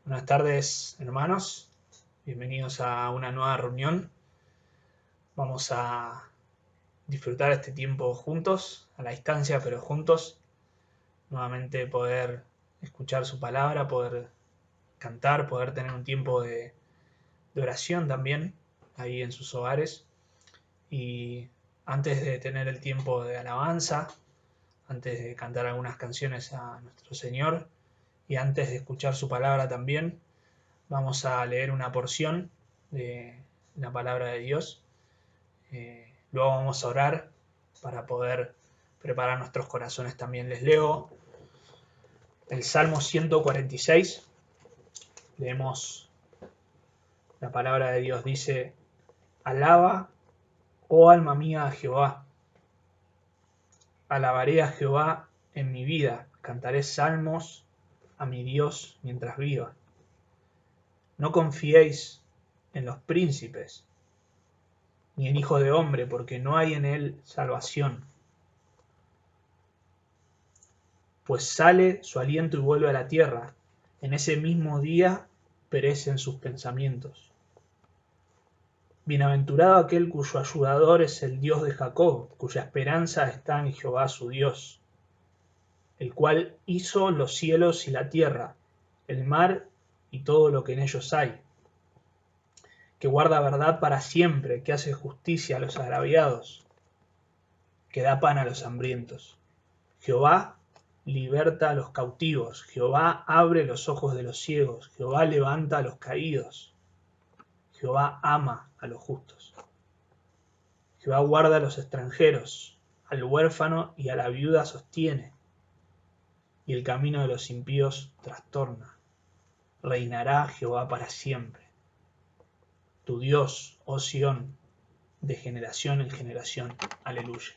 Buenas tardes, hermanos. Bienvenidos a una nueva reunión. Vamos a disfrutar este tiempo juntos, a la distancia, pero juntos. Nuevamente poder escuchar su palabra, poder cantar, poder tener un tiempo de oración también ahí en sus hogares. Y antes de tener el tiempo de alabanza, antes de cantar algunas canciones a nuestro Señor y antes de escuchar su palabra también, vamos a leer una porción de la palabra de Dios. Luego vamos a orar para poder preparar nuestros corazones también. Les leo el Salmo 146. Leemos la palabra de Dios. Dice: Alaba, oh alma mía, a Jehová. Alabaré a Jehová en mi vida. Cantaré salmos a mi Dios mientras viva. No confiéis en los príncipes, ni en hijo de hombre, porque no hay en él salvación. Pues sale su aliento y vuelve a la tierra. En ese mismo día perecen sus pensamientos. Bienaventurado aquel cuyo ayudador es el Dios de Jacob, cuya esperanza está en Jehová su Dios, el cual hizo los cielos y la tierra, el mar y todo lo que en ellos hay, que guarda verdad para siempre, que hace justicia a los agraviados, que da pan a los hambrientos. Jehová liberta a los cautivos, Jehová abre los ojos de los ciegos, Jehová levanta a los caídos, Jehová ama a los justos. Jehová guarda a los extranjeros, al huérfano y a la viuda sostiene, y el camino de los impíos trastorna. Reinará Jehová para siempre. Tu Dios, oh Sión, de generación en generación. Aleluya.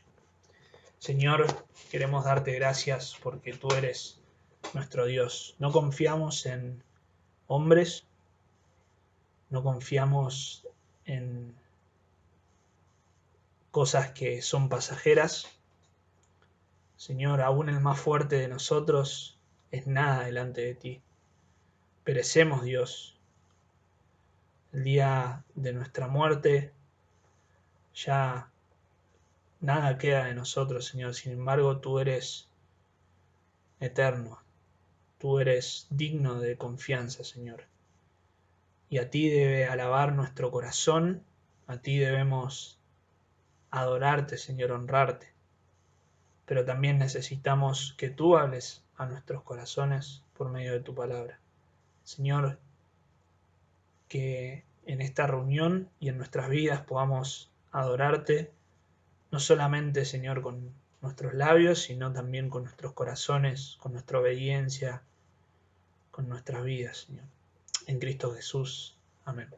Señor, queremos darte gracias porque tú eres nuestro Dios. No confiamos en hombres, no confiamos en cosas que son pasajeras. Señor, aún el más fuerte de nosotros es nada delante de ti. Perecemos, Dios. El día de nuestra muerte ya nada queda de nosotros, Señor. Sin embargo, tú eres eterno. Tú eres digno de confianza, Señor. Y a ti debe alabar nuestro corazón. A ti debemos adorarte, Señor, honrarte. Pero también necesitamos que tú hables a nuestros corazones por medio de tu palabra. Señor, que en esta reunión y en nuestras vidas podamos adorarte, no solamente, Señor, con nuestros labios, sino también con nuestros corazones, con nuestra obediencia, con nuestras vidas, Señor. En Cristo Jesús. Amén.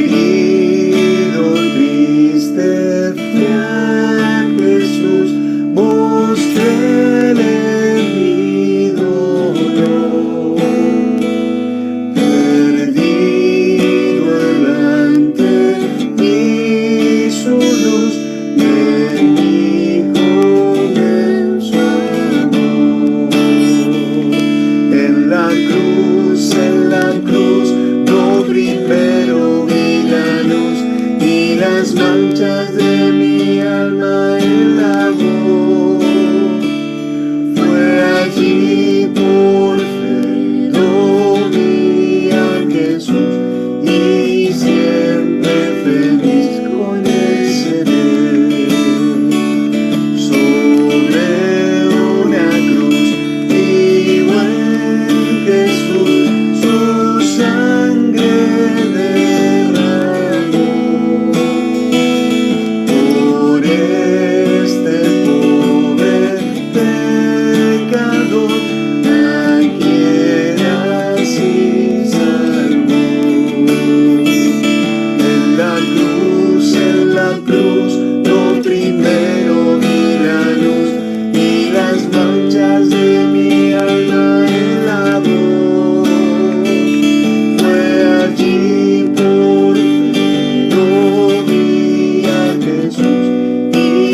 Herido, triste, fui a Jesús, mostréle mi dolor. Perdido, errante, vi su luz, de mi comenzó amor. En la cruz, no primero vi la luz y las manchas de mi alma él lavó. Fue allí por fe, lo vi a Jesús y siempre feliz con él seré. Sobre una cruz vivo en Jesús, su sangre derramó. Por este pobre pecador, a quien así salvó. En la cruz, lo primero vi la luz y las manchas de mi alma él lavó. Fue allí por fe, lo vi a Jesús y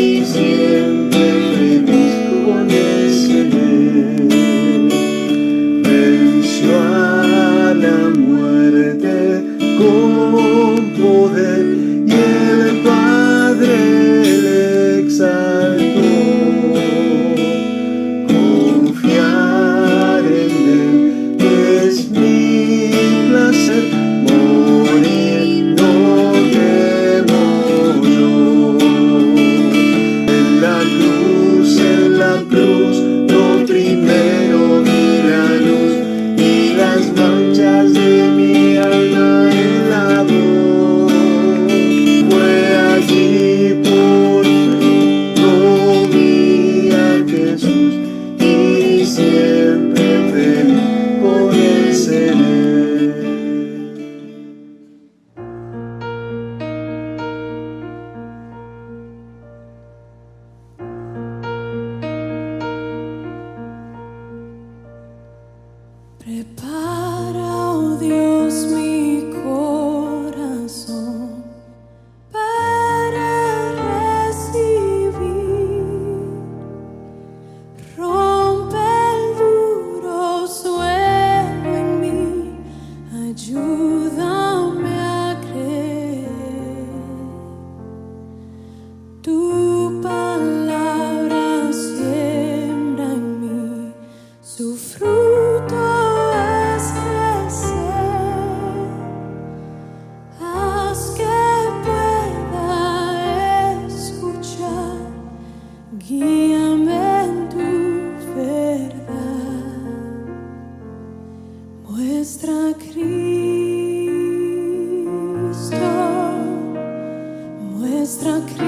muestra Cristo.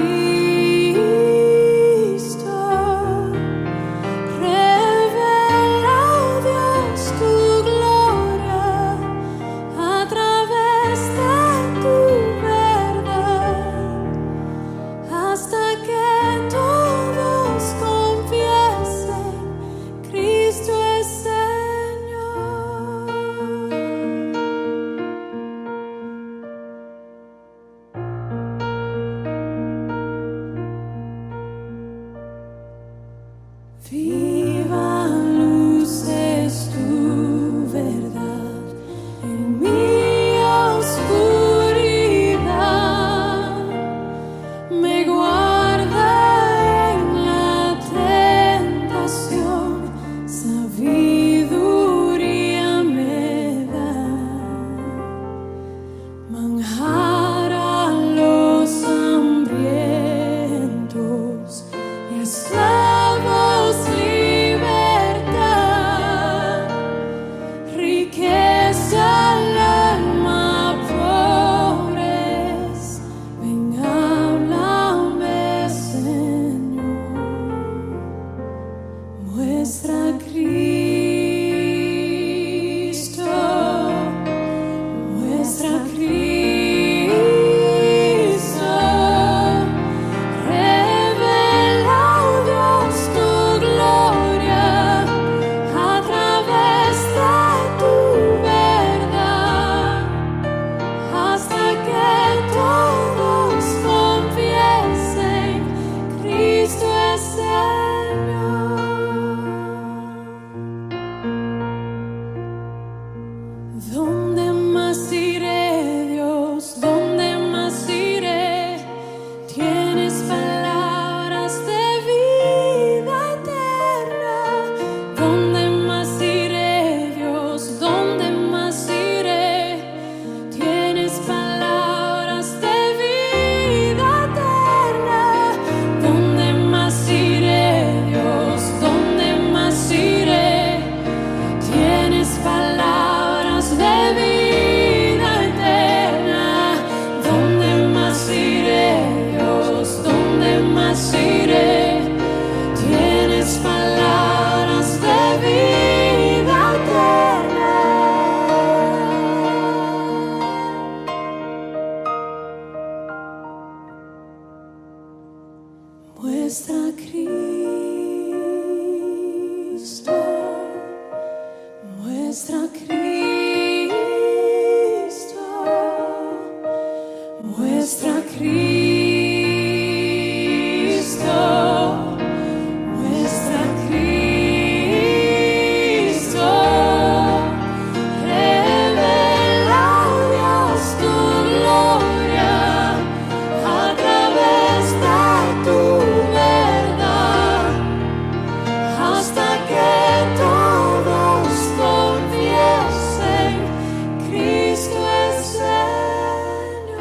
Viva luz es tu verdad en mi oscuridad, me guarda en la tentación, sabiduría me da, manjar a los hambrientos y esclavos libertad, riqueza al alma pobres, ven háblame Señor, muestra Cristo, muestra Cristo. ¿Dónde más iré, Dios? ¿Dónde más iré? Tienes palabras de vida eterna. ¿Dónde más iré, Dios? ¿Dónde más iré? Tienes palabras de vida eterna. ¿Dónde más iré, Dios? ¿Dónde más iré? Tienes palabras de vida eterna. ¿Dónde más iré, Dios? ¿Dónde más iré? Tienes palabras de vida eterna. Muestra Cristo, muestra Cristo, muestra Cristo, muestra Cristo, revela, Dios, tu gloria a través de tu verdad, hasta que todos confiesen, Cristo es Señor.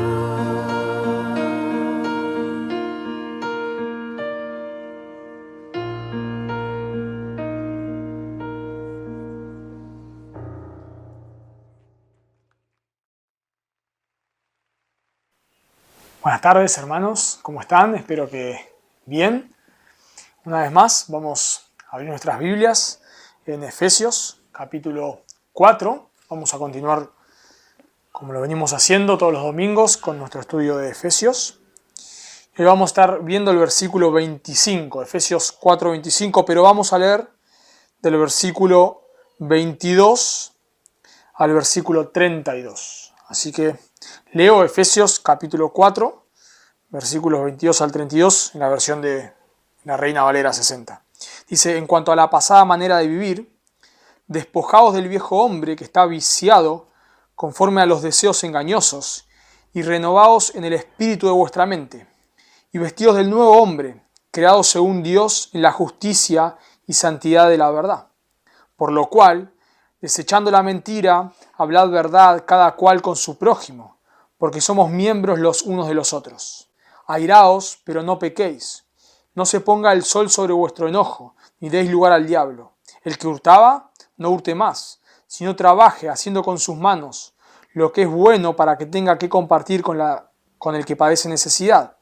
Buenas tardes, hermanos, ¿cómo están? Espero que bien. Una vez más vamos a abrir nuestras Biblias en Efesios, capítulo 4. Vamos a continuar como lo venimos haciendo todos los domingos con nuestro estudio de Efesios. Hoy vamos a estar viendo el versículo 25, Efesios 4:25, pero vamos a leer del versículo 22 al versículo 32. Así que leo Efesios capítulo 4, versículos 22 al 32 en la versión de la Reina Valera 60. Dice: en cuanto a la pasada manera de vivir, despojaos del viejo hombre que está viciado conforme a los deseos engañosos, y renovaos en el espíritu de vuestra mente, y vestidos del nuevo hombre, creado según Dios en la justicia y santidad de la verdad. Por lo cual, desechando la mentira, hablad verdad cada cual con su prójimo, porque somos miembros los unos de los otros. Airaos, pero no pequéis. No se ponga el sol sobre vuestro enojo, ni deis lugar al diablo. El que hurtaba, no hurte más, sino trabaje haciendo con sus manos lo que es bueno para que tenga que compartir con el que padece necesidad.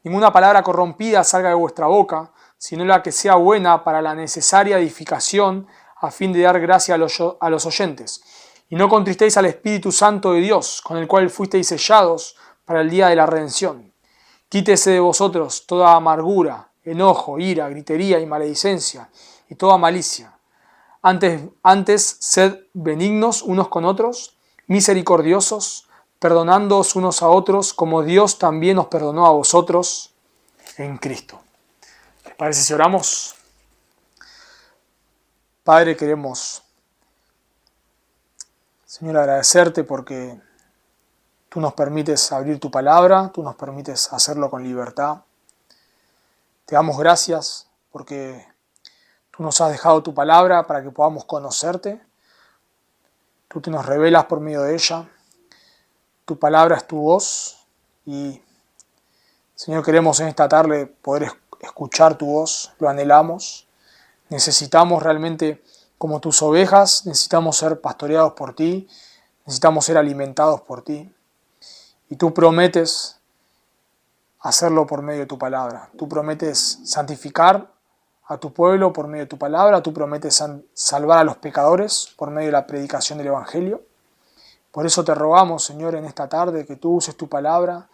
Ninguna palabra corrompida salga de vuestra boca, sino la que sea buena para la necesaria edificación, a fin de dar gracia a los oyentes. Y no contristéis al Espíritu Santo de Dios, con el cual fuisteis sellados para el día de la redención. Quítese de vosotros toda amargura, enojo, ira, gritería y maledicencia, y toda malicia. Antes sed benignos unos con otros, misericordiosos, perdonándoos unos a otros, como Dios también os perdonó a vosotros en Cristo. ¿Les parece si oramos? Padre, queremos, Señor, agradecerte porque tú nos permites abrir tu palabra, tú nos permites hacerlo con libertad. Te damos gracias porque tú nos has dejado tu palabra para que podamos conocerte. Tú te nos revelas por medio de ella. Tu palabra es tu voz y, Señor, queremos en esta tarde poder escuchar tu voz, lo anhelamos. Necesitamos realmente, como tus ovejas, necesitamos ser pastoreados por ti, necesitamos ser alimentados por ti. Y tú prometes hacerlo por medio de tu palabra. Tú prometes santificar a tu pueblo por medio de tu palabra. Tú prometes salvar a los pecadores por medio de la predicación del Evangelio. Por eso te rogamos, Señor, en esta tarde que tú uses tu palabra.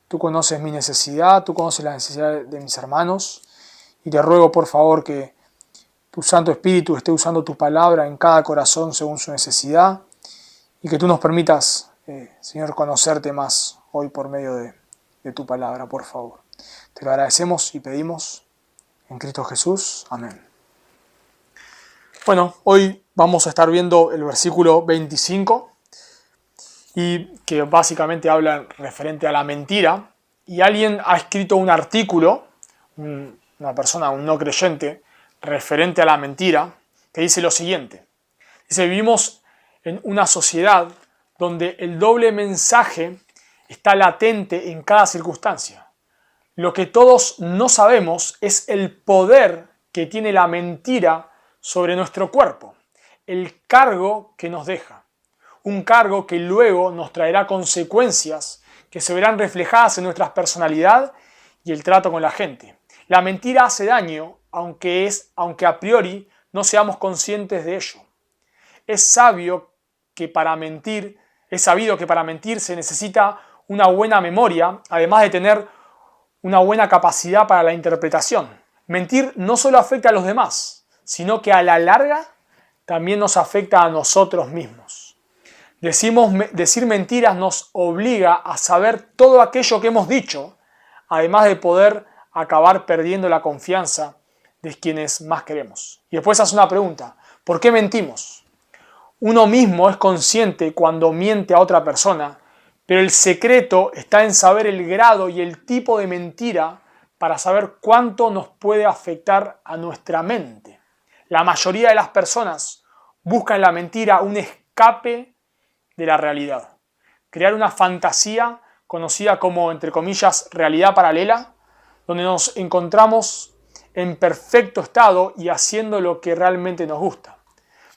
Tú conoces mi necesidad, tú conoces la necesidad de mis hermanos. Y te ruego, por favor, que tu Santo Espíritu esté usando tu palabra en cada corazón según su necesidad. Y que tú nos permitas, Señor, conocerte más hoy por medio de tu palabra, por favor. Te lo agradecemos y pedimos en Cristo Jesús. Amén. Bueno, hoy vamos a estar viendo el versículo 25 y que básicamente habla referente a la mentira. Y alguien ha escrito un artículo, una persona, un no creyente, referente a la mentira, que dice lo siguiente. Dice, vivimos en una sociedad donde el doble mensaje está latente en cada circunstancia. Lo que todos no sabemos es el poder que tiene la mentira sobre nuestro cuerpo, el cargo que nos deja, un cargo que luego nos traerá consecuencias que se verán reflejadas en nuestra personalidad y el trato con la gente. La mentira hace daño, aunque a priori no seamos conscientes de ello. Es sabido que para mentir se necesita una buena memoria, además de tener una buena capacidad para la interpretación. Mentir no solo afecta a los demás, sino que a la larga también nos afecta a nosotros mismos. Decir mentiras nos obliga a saber todo aquello que hemos dicho, además de poder acabar perdiendo la confianza de quienes más queremos. Y después hace una pregunta, ¿por qué mentimos? Uno mismo es consciente cuando miente a otra persona, pero el secreto está en saber el grado y el tipo de mentira para saber cuánto nos puede afectar a nuestra mente. La mayoría de las personas buscan en la mentira un escape de la realidad. Crear una fantasía conocida como, entre comillas, realidad paralela, donde nos encontramos en perfecto estado y haciendo lo que realmente nos gusta.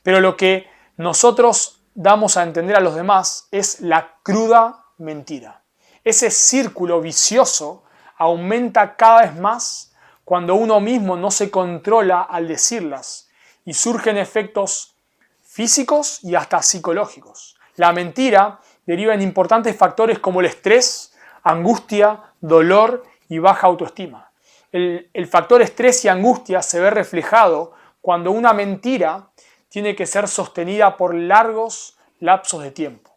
Pero lo que nosotros damos a entender a los demás es la cruda mentira. Ese círculo vicioso aumenta cada vez más cuando uno mismo no se controla al decirlas y surgen efectos físicos y hasta psicológicos. La mentira deriva en importantes factores como el estrés, angustia, dolor y baja autoestima. El factor estrés y angustia se ve reflejado cuando una mentira tiene que ser sostenida por largos lapsos de tiempo.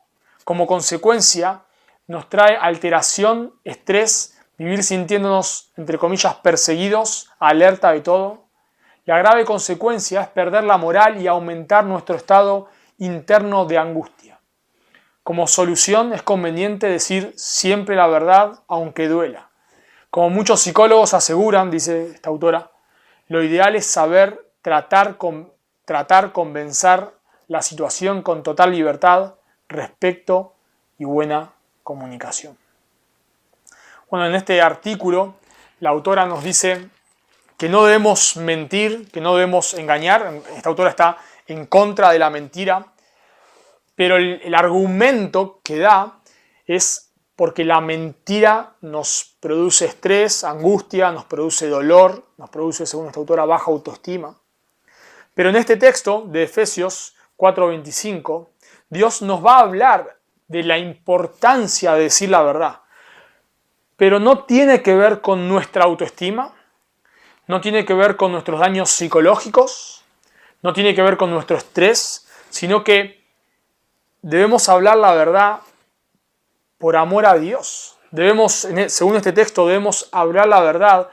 Como consecuencia, nos trae alteración, estrés, vivir sintiéndonos, entre comillas, perseguidos, alerta de todo. La grave consecuencia es perder la moral y aumentar nuestro estado interno de angustia. Como solución es conveniente decir siempre la verdad, aunque duela. Como muchos psicólogos aseguran, dice esta autora, lo ideal es saber tratar, convencer la situación con total libertad, respeto y buena comunicación. Bueno, en este artículo la autora nos dice que no debemos mentir, que no debemos engañar. Esta autora está en contra de la mentira, pero el argumento que da es porque la mentira nos produce estrés, angustia, nos produce dolor, nos produce, según esta autora, baja autoestima. Pero en este texto de Efesios 4:25, Dios nos va a hablar de la importancia de decir la verdad. Pero no tiene que ver con nuestra autoestima, no tiene que ver con nuestros daños psicológicos, no tiene que ver con nuestro estrés, sino que debemos hablar la verdad por amor a Dios. Según este texto, debemos hablar la verdad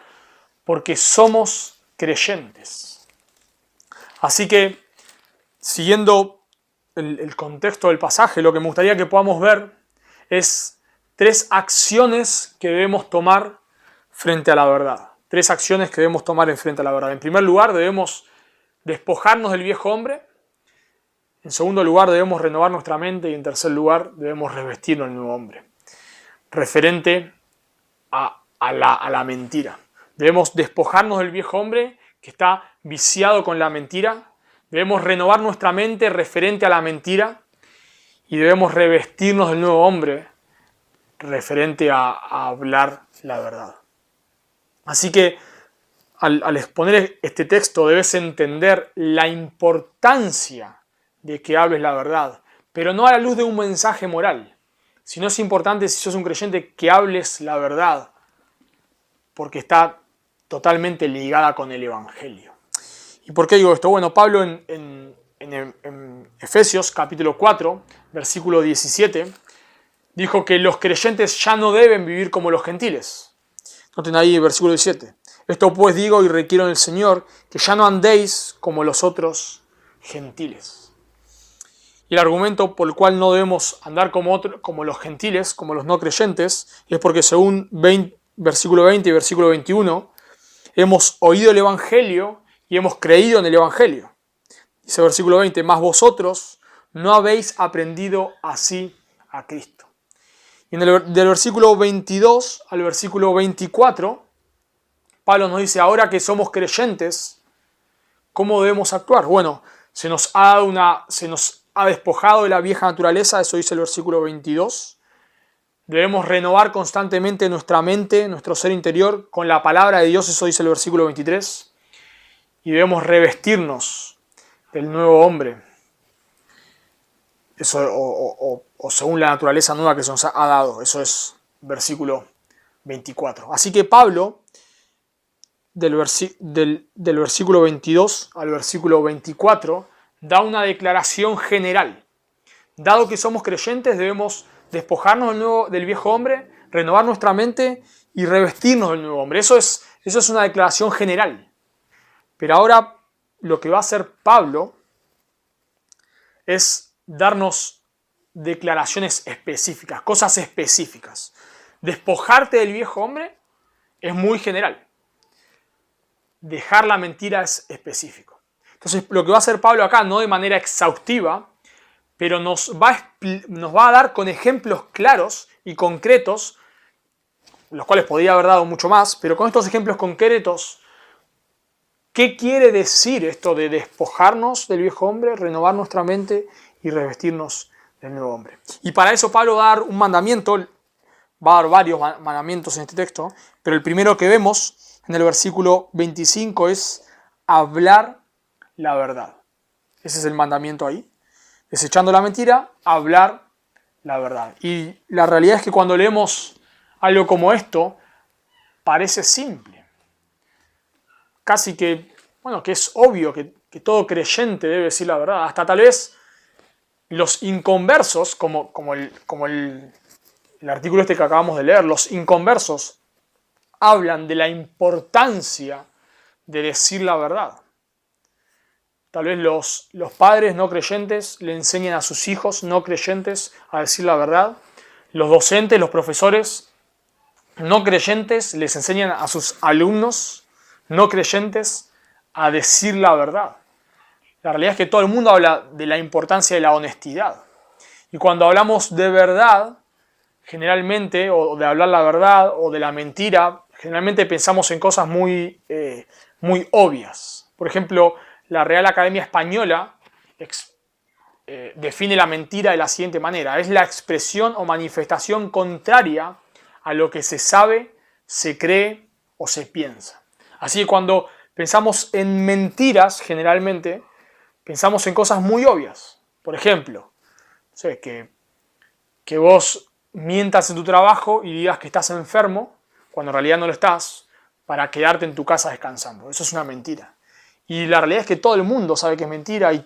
porque somos creyentes. Así que, siguiendo el contexto del pasaje, lo que me gustaría que podamos ver es 3 acciones que debemos tomar frente a la verdad. 3 acciones que debemos tomar en frente a la verdad. En primer lugar, debemos despojarnos del viejo hombre. En segundo lugar, debemos renovar nuestra mente. Y en tercer lugar, debemos revestirnos del nuevo hombre. Referente a la mentira. Debemos despojarnos del viejo hombre que está viciado con la mentira. Debemos renovar nuestra mente referente a la mentira. Y debemos revestirnos del nuevo hombre referente a hablar la verdad. Así que al exponer este texto debes entender la importancia de que hables la verdad, pero no a la luz de un mensaje moral, sino es importante, si sos un creyente, que hables la verdad, porque está totalmente ligada con el Evangelio. ¿Y por qué digo esto? Bueno, Pablo en Efesios capítulo 4, versículo 17, dijo que los creyentes ya no deben vivir como los gentiles. Noten ahí el versículo 17. Esto pues digo y requiero en el Señor, que ya no andéis como los otros gentiles. Y el argumento por el cual no debemos andar como los gentiles, como los no creyentes, es porque según versículo 20 y versículo 21, hemos oído el Evangelio y hemos creído en el Evangelio. Dice el versículo 20, mas vosotros no habéis aprendido así a Cristo. Y del versículo 22 al versículo 24, Pablo nos dice, ahora que somos creyentes, ¿cómo debemos actuar? Bueno, se nos ha despojado de la vieja naturaleza, eso dice el versículo 22. Debemos renovar constantemente nuestra mente, nuestro ser interior, con la palabra de Dios, eso dice el versículo 23. Y debemos revestirnos del nuevo hombre. Eso, o según la naturaleza nueva que se nos ha dado. Eso es versículo 24. Así que Pablo, del versículo 22 al versículo 24, da una declaración general. Dado que somos creyentes, debemos despojarnos del viejo hombre, renovar nuestra mente y revestirnos del nuevo hombre. Eso es una declaración general. Pero ahora lo que va a hacer Pablo es darnos declaraciones específicas, cosas específicas. Despojarte del viejo hombre es muy general. Dejar la mentira es específico. Entonces, lo que va a hacer Pablo acá, no de manera exhaustiva, pero nos va a dar con ejemplos claros y concretos, los cuales podría haber dado mucho más, pero con estos ejemplos concretos, ¿qué quiere decir esto de despojarnos del viejo hombre, renovar nuestra mente y revestirnos del nuevo hombre? Y para eso Pablo va a dar un mandamiento, va a dar varios mandamientos en este texto, pero el primero que vemos en el versículo 25 es hablar la verdad. Ese es el mandamiento ahí. Desechando la mentira, hablar la verdad. Y la realidad es que cuando leemos algo como esto, parece simple. Casi que es obvio que todo creyente debe decir la verdad. Hasta tal vez los inconversos, como el artículo este que acabamos de leer, los inconversos hablan de la importancia de decir la verdad. Tal vez los padres no creyentes le enseñen a sus hijos no creyentes a decir la verdad. Los docentes, los profesores no creyentes les enseñan a sus alumnos no creyentes a decir la verdad. La realidad es que todo el mundo habla de la importancia de la honestidad. Y cuando hablamos de verdad, generalmente, o de hablar la verdad, o de la mentira, generalmente pensamos en cosas muy obvias. Por ejemplo, la Real Academia Española define la mentira de la siguiente manera: es la expresión o manifestación contraria a lo que se sabe, se cree o se piensa. Así que cuando pensamos en mentiras, generalmente pensamos en cosas muy obvias. Por ejemplo, no sé, que vos mientas en tu trabajo y digas que estás enfermo, cuando en realidad no lo estás, para quedarte en tu casa descansando. Eso es una mentira. Y la realidad es que todo el mundo sabe que es mentira y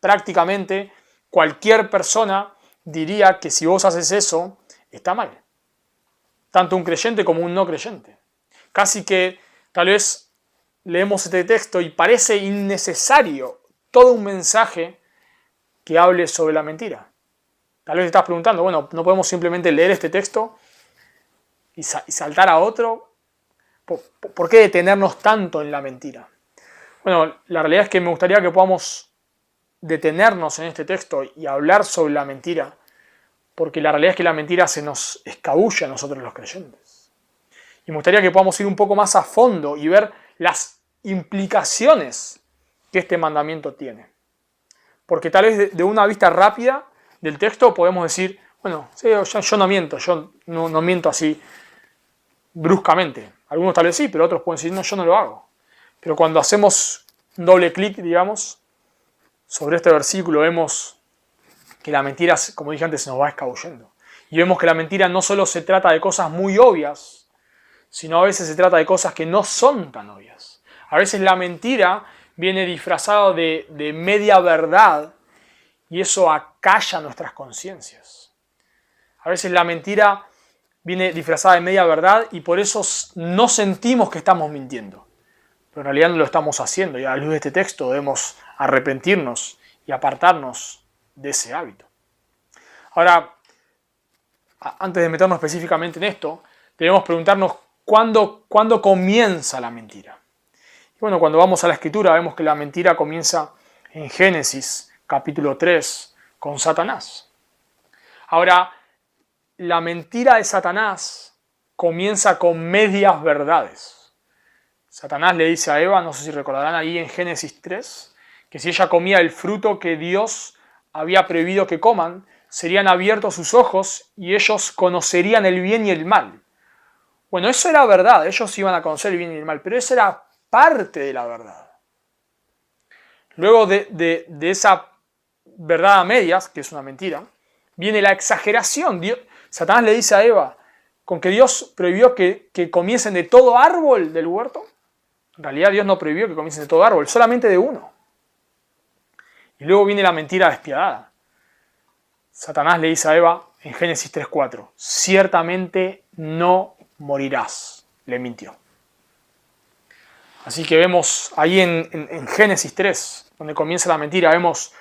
prácticamente cualquier persona diría que si vos haces eso, está mal. Tanto un creyente como un no creyente. Casi que tal vez leemos este texto y parece innecesario todo un mensaje que hable sobre la mentira. Tal vez te estás preguntando, bueno, ¿no podemos simplemente leer este texto y saltar a otro? ¿Por qué detenernos tanto en la mentira? Bueno, la realidad es que me gustaría que podamos detenernos en este texto y hablar sobre la mentira, porque la realidad es que la mentira se nos escabulla a nosotros los creyentes. Y me gustaría que podamos ir un poco más a fondo y ver las implicaciones que este mandamiento tiene. Porque tal vez de una vista rápida del texto podemos decir, bueno, sí, yo no miento, yo no miento así bruscamente. Algunos tal vez sí, pero otros pueden decir, no, yo no lo hago. Pero cuando hacemos un doble clic, digamos, sobre este versículo, vemos que la mentira, como dije antes, se nos va escabullendo. Y vemos que la mentira no solo se trata de cosas muy obvias, sino a veces se trata de cosas que no son tan obvias. A veces la mentira viene disfrazada de media verdad y eso acalla nuestras conciencias. A veces la mentira viene disfrazada de media verdad y por eso no sentimos que estamos mintiendo. Pero en realidad no lo estamos haciendo y a la luz de este texto debemos arrepentirnos y apartarnos de ese hábito. Ahora, antes de meternos específicamente en esto, debemos preguntarnos cuándo comienza la mentira. Y bueno, cuando vamos a la Escritura vemos que la mentira comienza en Génesis capítulo 3 con Satanás. Ahora, la mentira de Satanás comienza con medias verdades. Satanás le dice a Eva, no sé si recordarán ahí en Génesis 3, que si ella comía el fruto que Dios había prohibido que coman, serían abiertos sus ojos y ellos conocerían el bien y el mal. Bueno, eso era verdad, ellos iban a conocer el bien y el mal, pero eso era parte de la verdad. Luego de esa verdad a medias, que es una mentira, viene la exageración. Satanás le dice a Eva, con que Dios prohibió que comiesen de todo árbol del huerto. En realidad Dios no prohibió que comiesen de todo árbol, solamente de uno. Y luego viene la mentira despiadada. Satanás le dice a Eva en Génesis 3:4, ciertamente no morirás. Le mintió. Así que vemos ahí en Génesis 3, donde comienza la mentira, vemos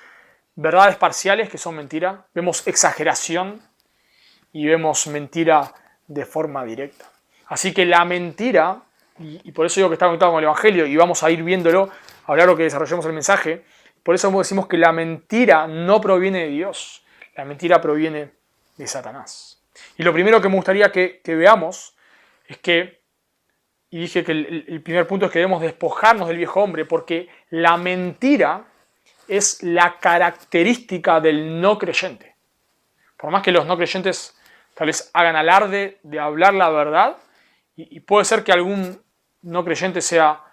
verdades parciales que son mentira, vemos exageración y vemos mentira de forma directa. Así que la mentira, y por eso digo que está conectado con el Evangelio, y vamos a ir viéndolo a lo largo que desarrollemos el mensaje, por eso decimos que la mentira no proviene de Dios, la mentira proviene de Satanás. Y lo primero que me gustaría que veamos es que, y dije que el primer punto es que debemos despojarnos del viejo hombre, porque la mentira es la característica del no creyente. Por más que los no creyentes tal vez hagan alarde de hablar la verdad, y puede ser que algún no creyente sea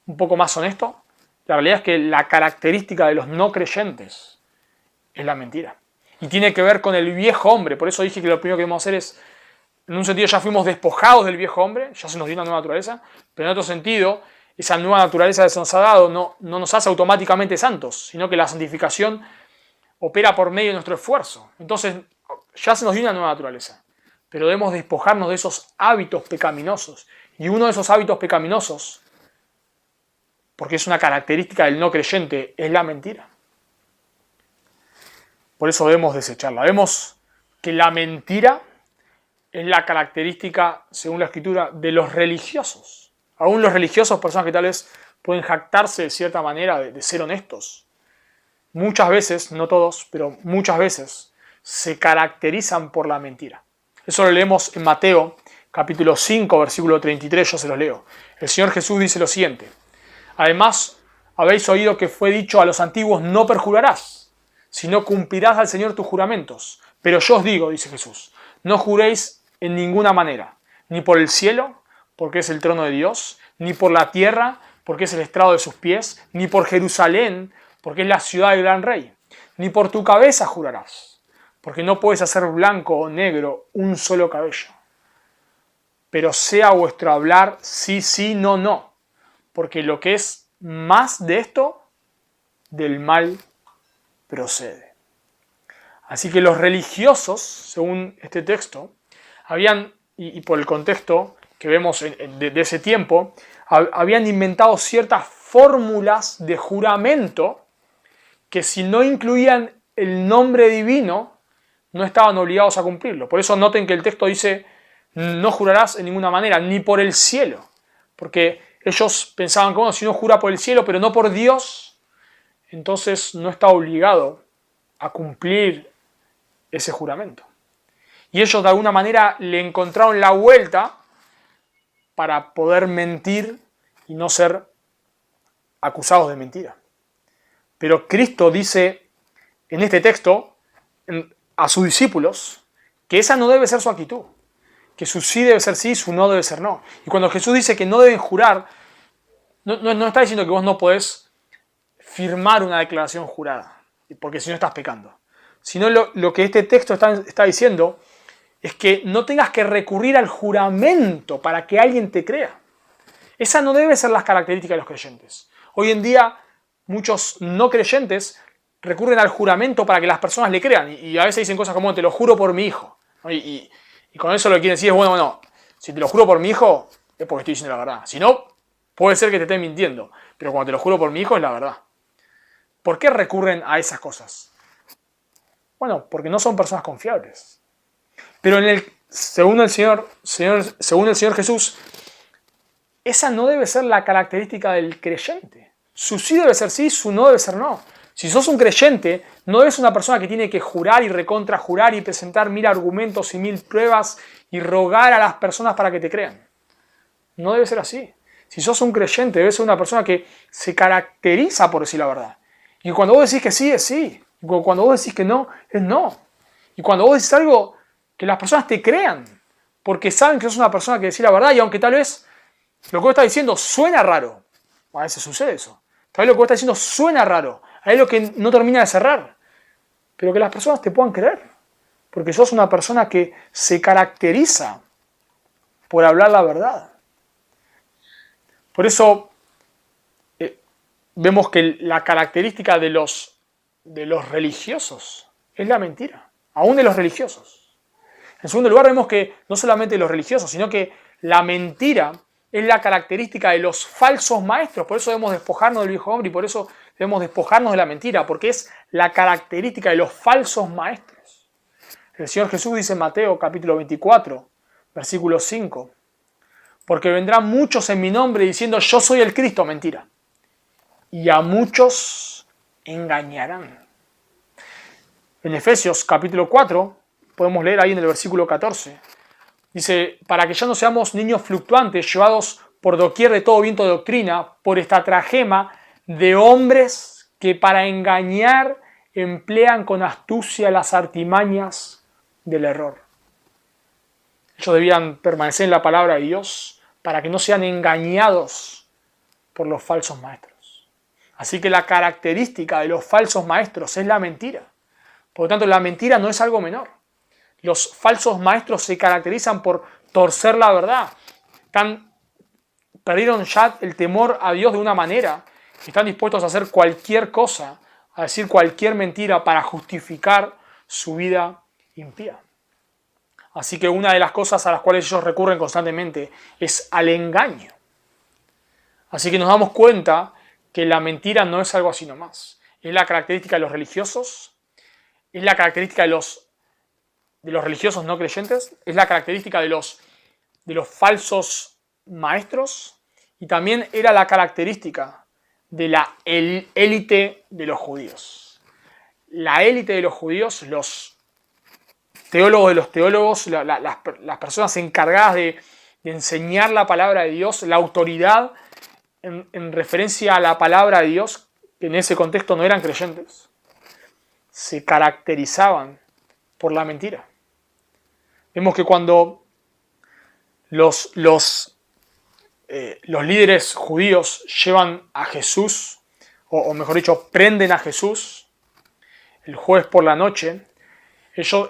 un poco más honesto, la realidad es que la característica de los no creyentes es la mentira. Y tiene que ver con el viejo hombre. Por eso dije que lo primero que debemos hacer es, en un sentido ya fuimos despojados del viejo hombre, ya se nos dio una nueva naturaleza, pero en otro sentido, esa nueva naturaleza que se nos ha dado no nos hace automáticamente santos, sino que la santificación opera por medio de nuestro esfuerzo. Entonces, ya se nos dio una nueva naturaleza, pero debemos despojarnos de esos hábitos pecaminosos. Y uno de esos hábitos pecaminosos, porque es una característica del no creyente, es la mentira. Por eso debemos desecharla. Vemos que la mentira es la característica, según la Escritura, de los religiosos. Aún los religiosos, personas que tal vez pueden jactarse de cierta manera de ser honestos, muchas veces, no todos, pero muchas veces, se caracterizan por la mentira. Eso lo leemos en Mateo, capítulo 5, versículo 33, yo se los leo. El Señor Jesús dice lo siguiente: además, habéis oído que fue dicho a los antiguos, no perjurarás, sino cumplirás al Señor tus juramentos. Pero yo os digo, dice Jesús, no juréis en ninguna manera, ni por el cielo, porque es el trono de Dios, ni por la tierra, porque es el estrado de sus pies, ni por Jerusalén, porque es la ciudad del gran rey, ni por tu cabeza jurarás, porque no puedes hacer blanco o negro un solo cabello. Pero sea vuestro hablar sí, sí, no, no, porque lo que es más de esto, del mal procede. Así que los religiosos, según este texto, habían, y por el contexto que vemos de ese tiempo, habían inventado ciertas fórmulas de juramento que si no incluían el nombre divino, no estaban obligados a cumplirlo. Por eso noten que el texto dice, no jurarás en ninguna manera, ni por el cielo. Porque ellos pensaban que, bueno, si uno jura por el cielo, pero no por Dios, entonces no está obligado a cumplir ese juramento. Y ellos de alguna manera le encontraron la vuelta para poder mentir y no ser acusados de mentira. Pero Cristo dice en este texto a sus discípulos que esa no debe ser su actitud, que su sí debe ser sí, su no debe ser no. Y cuando Jesús dice que no deben jurar, no está diciendo que vos no podés firmar una declaración jurada, porque si no estás pecando. Sino lo que este texto está diciendo es que no tengas que recurrir al juramento para que alguien te crea. Esa no debe ser las características de los creyentes. Hoy en día muchos no creyentes recurren al juramento para que las personas le crean. Y a veces dicen cosas como, te lo juro por mi hijo. Y con eso lo que quieren decir es, bueno, si te lo juro por mi hijo, es porque estoy diciendo la verdad. Si no, puede ser que te esté mintiendo. Pero cuando te lo juro por mi hijo, es la verdad. ¿Por qué recurren a esas cosas? Bueno, porque no son personas confiables. Pero según el Señor Jesús, esa no debe ser la característica del creyente. Su sí debe ser sí, su no debe ser no. Si sos un creyente, no eres una persona que tiene que jurar y recontrajurar y presentar 1000 argumentos y 1000 pruebas y rogar a las personas para que te crean. No debe ser así. Si sos un creyente, debes ser una persona que se caracteriza por decir la verdad. Y cuando vos decís que sí, es sí. Y cuando vos decís que no, es no. Y cuando vos decís algo, que las personas te crean. Porque saben que sos una persona que decís la verdad y aunque tal vez lo que vos estás diciendo suena raro. A veces sucede eso. Tal vez lo que vos estás diciendo suena raro. Hay algo que no termina de cerrar. Pero que las personas te puedan creer. Porque sos una persona que se caracteriza por hablar la verdad. Por eso vemos que la característica de los religiosos es la mentira. Aún de los religiosos. En segundo lugar vemos que no solamente de los religiosos, sino que la mentira es la característica de los falsos maestros. Por eso debemos despojarnos del viejo hombre y por eso debemos despojarnos de la mentira, porque es la característica de los falsos maestros. El Señor Jesús dice en Mateo capítulo 24, versículo 5, porque vendrán muchos en mi nombre diciendo yo soy el Cristo, mentira. Y a muchos engañarán. En Efesios capítulo 4, podemos leer ahí en el versículo 14, dice, para que ya no seamos niños fluctuantes, llevados por doquier de todo viento de doctrina, por estratagema de hombres que para engañar emplean con astucia las artimañas del error. Ellos debían permanecer en la palabra de Dios para que no sean engañados por los falsos maestros. Así que la característica de los falsos maestros es la mentira. Por lo tanto, la mentira no es algo menor. Los falsos maestros se caracterizan por torcer la verdad. Perdieron ya el temor a Dios de una manera que están dispuestos a hacer cualquier cosa, a decir cualquier mentira para justificar su vida impía. Así que una de las cosas a las cuales ellos recurren constantemente es al engaño. Así que nos damos cuenta que la mentira no es algo así nomás. Es la característica de los religiosos, es la característica de los religiosos no creyentes, es la característica de los falsos maestros y también era la característica de la élite de los judíos. La élite de los judíos, los teólogos de los teólogos, las personas encargadas de enseñar la palabra de Dios, la autoridad en referencia a la palabra de Dios, que en ese contexto no eran creyentes, se caracterizaban por la mentira. Vemos que cuando los líderes judíos llevan a Jesús, o mejor dicho, prenden a Jesús, el jueves por la noche, ellos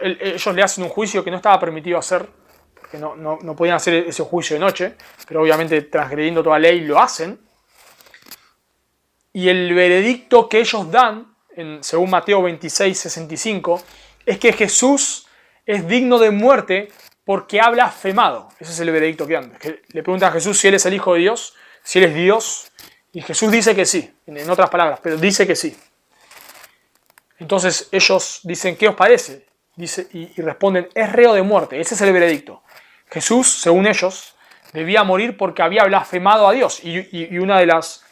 le hacen un juicio que no estaba permitido hacer, porque no podían hacer ese juicio de noche, pero obviamente transgrediendo toda ley lo hacen. Y el veredicto que ellos dan, según Mateo 26, 65, es que Jesús es digno de muerte porque ha blasfemado. Ese es el veredicto que dan. Que le preguntan a Jesús si Él es el Hijo de Dios, si Él es Dios, y Jesús dice que sí, en otras palabras, pero dice que sí. Entonces ellos dicen, ¿qué os parece? Y responden, es reo de muerte. Ese es el veredicto. Jesús, según ellos, debía morir porque había blasfemado a Dios. Y una de las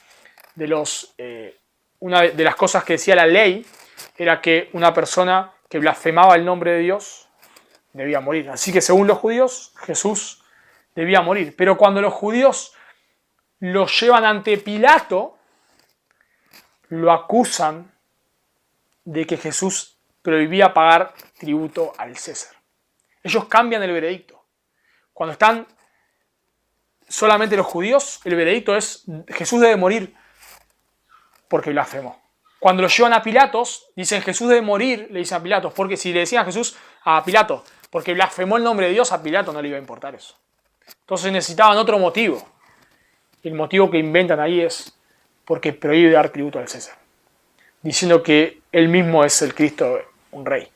cosas que decía la ley era que una persona que blasfemaba el nombre de Dios debía morir. Así que según los judíos, Jesús debía morir. Pero cuando los judíos lo llevan ante Pilato, lo acusan de que Jesús prohibía pagar tributo al César. Ellos cambian el veredicto. Cuando están solamente los judíos, el veredicto es Jesús debe morir porque blasfemó. Cuando lo llevan a Pilatos, dicen Jesús debe morir, le dicen a Pilatos, porque si le decían a Jesús, a Pilato, porque blasfemó el nombre de Dios, a Pilato no le iba a importar eso. Entonces necesitaban otro motivo. Y el motivo que inventan ahí es porque prohíbe dar tributo al César, diciendo que él mismo es el Cristo, un rey.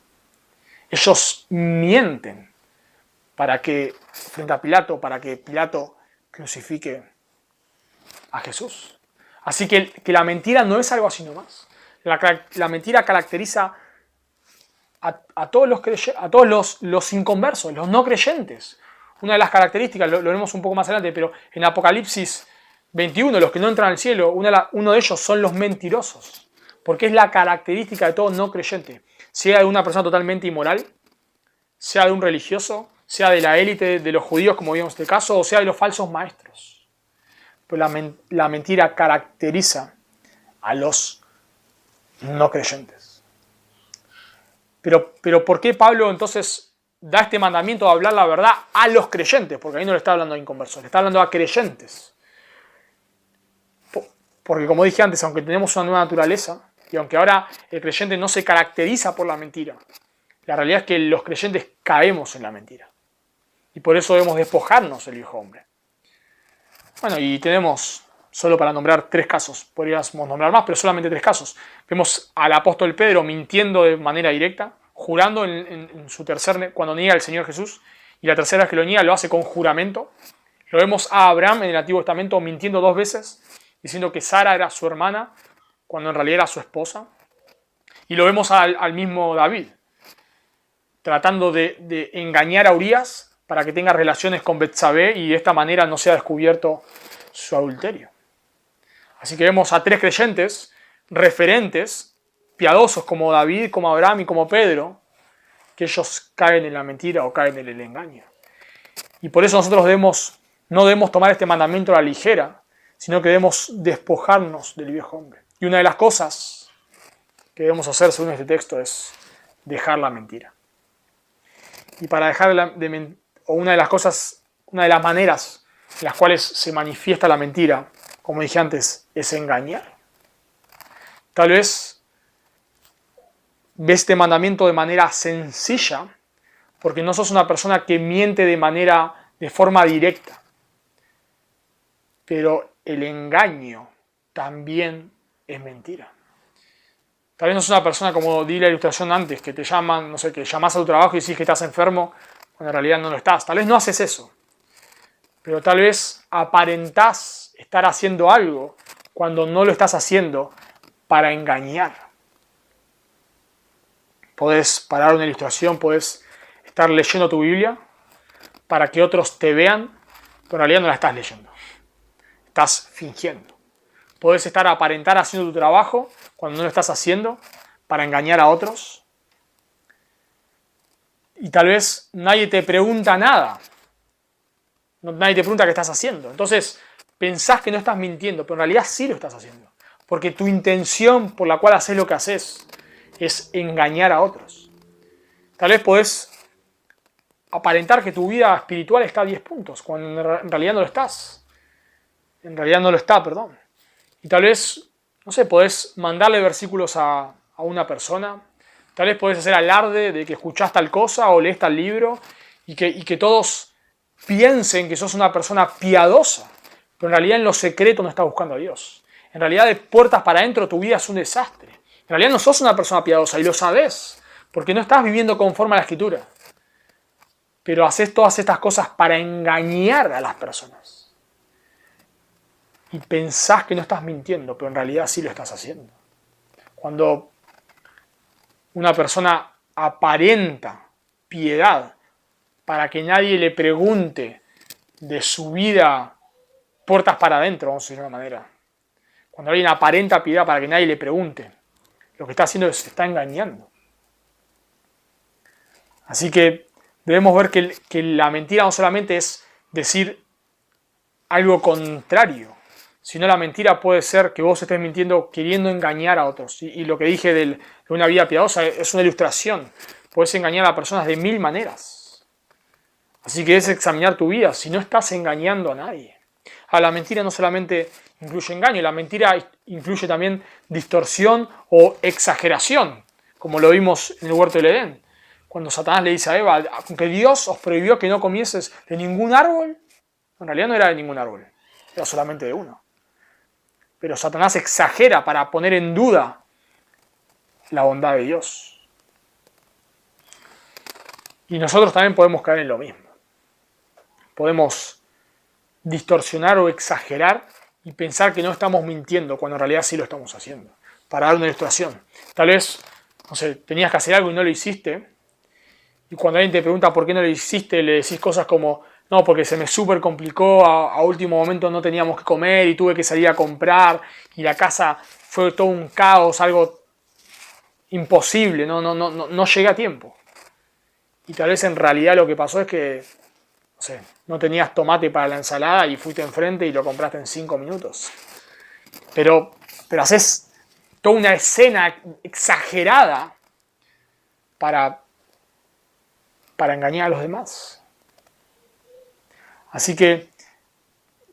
Ellos mienten frente a Pilato, para que Pilato crucifique a Jesús. Así que la mentira no es algo así nomás. La mentira caracteriza a todos los inconversos, los no creyentes. Una de las características, lo veremos un poco más adelante, pero en Apocalipsis 21, los que no entran al cielo, uno de ellos son los mentirosos. Porque es la característica de todo no creyente. Sea de una persona totalmente inmoral, sea de un religioso, sea de la élite de los judíos, como vimos en este caso, o sea de los falsos maestros. Pero la mentira caracteriza a los no creyentes. Pero ¿por qué Pablo entonces da este mandamiento de hablar la verdad a los creyentes? Porque ahí no le está hablando a inconversos, le está hablando a creyentes. Porque como dije antes, aunque tenemos una nueva naturaleza, y aunque ahora el creyente no se caracteriza por la mentira, la realidad es que los creyentes caemos en la mentira. Y por eso debemos despojarnos del viejo hombre. Bueno, y tenemos, solo para nombrar 3 casos, podríamos nombrar más, pero solamente 3 casos. Vemos al apóstol Pedro mintiendo de manera directa, jurando en su cuando niega al Señor Jesús, y la tercera vez que lo niega lo hace con juramento. Lo vemos a Abraham en el Antiguo Testamento mintiendo 2 veces, diciendo que Sara era su hermana, cuando en realidad era su esposa. Y lo vemos al mismo David, tratando de engañar a Urías para que tenga relaciones con Betsabé y de esta manera no sea descubierto su adulterio. Así que vemos a 3 creyentes, referentes, piadosos como David, como Abraham y como Pedro, que ellos caen en la mentira o caen en el engaño. Y por eso nosotros no debemos tomar este mandamiento a la ligera, sino que debemos despojarnos del viejo hombre. Y una de las cosas que debemos hacer según este texto es dejar la mentira. Y para dejar una de las maneras en las cuales se manifiesta la mentira, como dije antes, es engañar. Tal vez ves este mandamiento de manera sencilla, porque no sos una persona que miente de forma directa. Pero el engaño también es mentira. Tal vez no sos una persona, como di la ilustración antes, que te llaman, no sé, que llamás a tu trabajo y decís que estás enfermo, cuando en realidad no lo estás. Tal vez no haces eso. Pero tal vez aparentás estar haciendo algo cuando no lo estás haciendo para engañar. Podés parar una ilustración, podés estar leyendo tu Biblia para que otros te vean, pero en realidad no la estás leyendo. Estás fingiendo. Podés aparentar haciendo tu trabajo cuando no lo estás haciendo para engañar a otros. Y tal vez nadie te pregunta nada. Nadie te pregunta qué estás haciendo. Entonces pensás que no estás mintiendo, pero en realidad sí lo estás haciendo. Porque tu intención por la cual haces lo que haces es engañar a otros. Tal vez podés aparentar que tu vida espiritual está a 10 puntos, cuando en realidad no lo estás. En realidad no lo está, perdón. Y tal vez, no sé, podés mandarle versículos a una persona. Tal vez podés hacer alarde de que escuchás tal cosa o lees tal libro y que todos piensen que sos una persona piadosa, pero en realidad en lo secreto no estás buscando a Dios. En realidad de puertas para adentro tu vida es un desastre. En realidad no sos una persona piadosa y lo sabés, porque no estás viviendo conforme a la Escritura. Pero haces todas estas cosas para engañar a las personas. Y pensás que no estás mintiendo, pero en realidad sí lo estás haciendo. Cuando una persona aparenta piedad para que nadie le pregunte de su vida puertas para adentro, vamos a decir de una manera. Cuando alguien aparenta piedad para que nadie le pregunte, lo que está haciendo es se está engañando. Así que debemos ver que la mentira no solamente es decir algo contrario, sino la mentira puede ser que vos estés mintiendo queriendo engañar a otros. Y lo que dije de una vida piadosa es una ilustración. Puedes engañar a personas de 1000 maneras. Así que es examinar tu vida si no estás engañando a nadie. La mentira no solamente incluye engaño, la mentira incluye también distorsión o exageración, como lo vimos en el huerto del Edén. Cuando Satanás le dice a Eva, aunque Dios os prohibió que no comieses de ningún árbol, en realidad no era de ningún árbol, era solamente de uno. Pero Satanás exagera para poner en duda la bondad de Dios. Y nosotros también podemos caer en lo mismo. Podemos distorsionar o exagerar y pensar que no estamos mintiendo cuando en realidad sí lo estamos haciendo. Para dar una ilustración. Tal vez, no sé, tenías que hacer algo y no lo hiciste. Y cuando alguien te pregunta por qué no lo hiciste, le decís cosas como, no, porque se me súper complicó, a último momento no teníamos que comer y tuve que salir a comprar y la casa fue todo un caos, algo imposible, no llegué a tiempo. Y tal vez en realidad lo que pasó es que, no sé, no tenías tomate para la ensalada y fuiste enfrente y lo compraste en 5 minutos. Pero haces toda una escena exagerada para engañar a los demás. Así que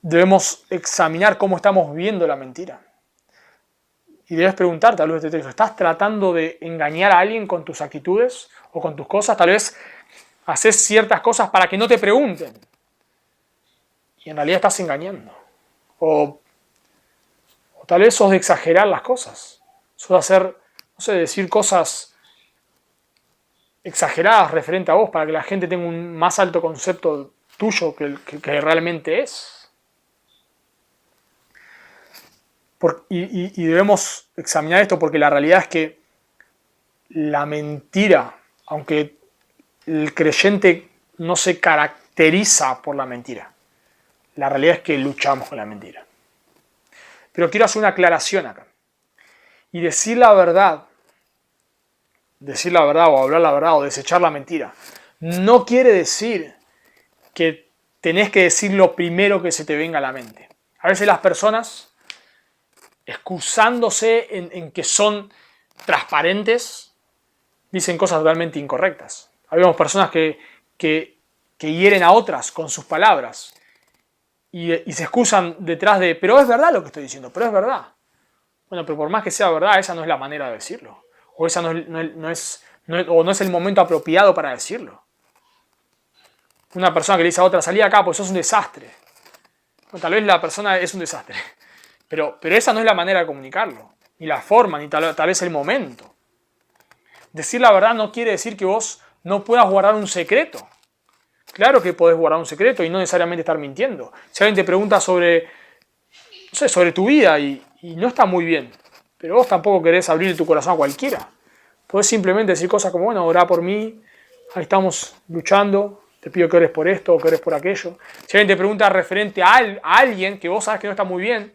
debemos examinar cómo estamos viendo la mentira. Y debes preguntarte a luz de este texto, ¿estás tratando de engañar a alguien con tus actitudes o con tus cosas? Tal vez haces ciertas cosas para que no te pregunten. Y en realidad estás engañando. O tal vez sos de exagerar las cosas. Sos de hacer, no sé, decir cosas exageradas referente a vos para que la gente tenga un más alto concepto tuyo que realmente es. Y debemos examinar esto porque la realidad es que la mentira, aunque el creyente no se caracteriza por la mentira, la realidad es que luchamos con la mentira. Pero quiero hacer una aclaración acá. Y decir la verdad o hablar la verdad o desechar la mentira, no quiere decir que tenés que decir lo primero que se te venga a la mente. A veces las personas, excusándose en que son transparentes, dicen cosas totalmente incorrectas. Habemos personas que hieren a otras con sus palabras y se excusan detrás de, pero es verdad lo que estoy diciendo, pero es verdad. Bueno, pero por más que sea verdad, esa no es la manera de decirlo. O esa no es el momento apropiado para decirlo. Una persona que le dice a otra, salí acá porque sos un desastre. Bueno, tal vez la persona es un desastre. Pero esa no es la manera de comunicarlo. Ni la forma, ni tal vez el momento. Decir la verdad no quiere decir que vos no puedas guardar un secreto. Claro que podés guardar un secreto y no necesariamente estar mintiendo. Si alguien te pregunta sobre tu vida y no está muy bien, pero vos tampoco querés abrir tu corazón a cualquiera. Podés simplemente decir cosas como, bueno, orá por mí, ahí estamos luchando, te pido que ores por esto o que ores por aquello. Si alguien te pregunta referente a alguien que vos sabes que no está muy bien,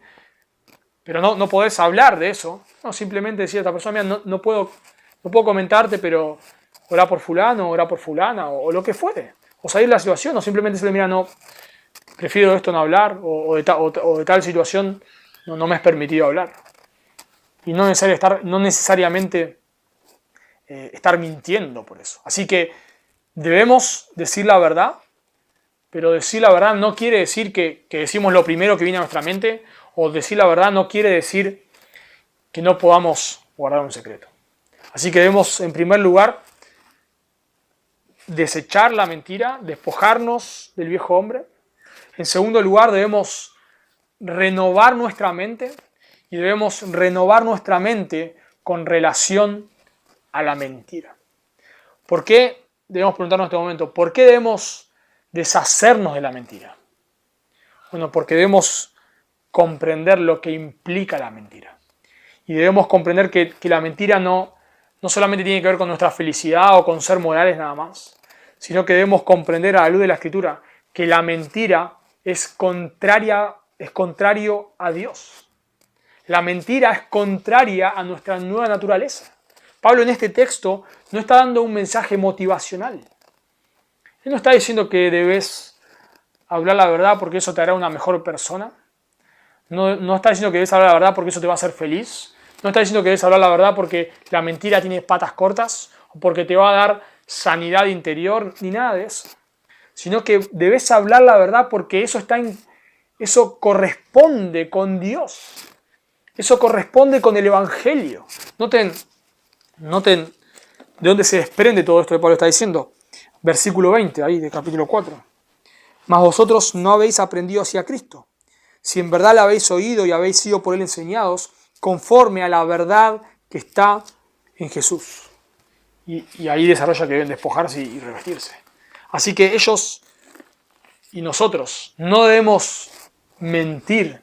pero no podés hablar de eso, no, simplemente decir a esta persona, mira, no puedo comentarte, pero orá por fulano, orá por fulana, o lo que fuere. O salir de la situación, o simplemente decirle, mira, no, prefiero de esto no hablar, o de tal situación no me es permitido hablar. Y no necesariamente estar mintiendo por eso. Así que debemos decir la verdad, pero decir la verdad no quiere decir que decimos lo primero que viene a nuestra mente, o decir la verdad no quiere decir que no podamos guardar un secreto. Así que debemos, en primer lugar, desechar la mentira, despojarnos del viejo hombre. En segundo lugar, debemos renovar nuestra mente, y debemos renovar nuestra mente con relación a la mentira. ¿Por qué? Debemos preguntarnos en este momento, ¿por qué debemos deshacernos de la mentira? Bueno, porque debemos comprender lo que implica la mentira. Y debemos comprender que la mentira no solamente tiene que ver con nuestra felicidad o con ser morales nada más, sino que debemos comprender a la luz de la Escritura que la mentira es contrario a Dios. La mentira es contraria a nuestra nueva naturaleza. Pablo en este texto no está dando un mensaje motivacional. Él no está diciendo que debes hablar la verdad porque eso te hará una mejor persona. No está diciendo que debes hablar la verdad porque eso te va a hacer feliz. No está diciendo que debes hablar la verdad porque la mentira tiene patas cortas o porque te va a dar sanidad interior, ni nada de eso. Sino que debes hablar la verdad porque eso corresponde con Dios. Eso corresponde con el Evangelio. Noten de dónde se desprende todo esto que Pablo está diciendo. Versículo 20, ahí de capítulo 4. Mas vosotros no habéis aprendido hacia Cristo, si en verdad la habéis oído y habéis sido por él enseñados, conforme a la verdad que está en Jesús. Y ahí desarrolla que deben despojarse y revestirse. Así que ellos y nosotros no debemos mentir,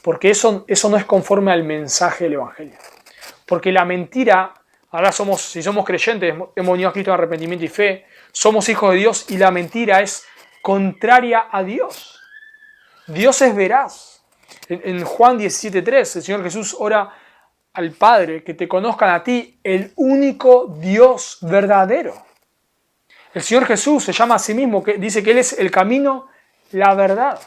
porque eso no es conforme al mensaje del Evangelio. Porque la mentira, ahora si somos creyentes, hemos venido a Cristo en arrepentimiento y fe, somos hijos de Dios y la mentira es contraria a Dios. Dios es veraz. En Juan 17:3, el Señor Jesús ora al Padre que te conozcan a ti, el único Dios verdadero. El Señor Jesús se llama a sí mismo, que dice que Él es el camino, la verdad.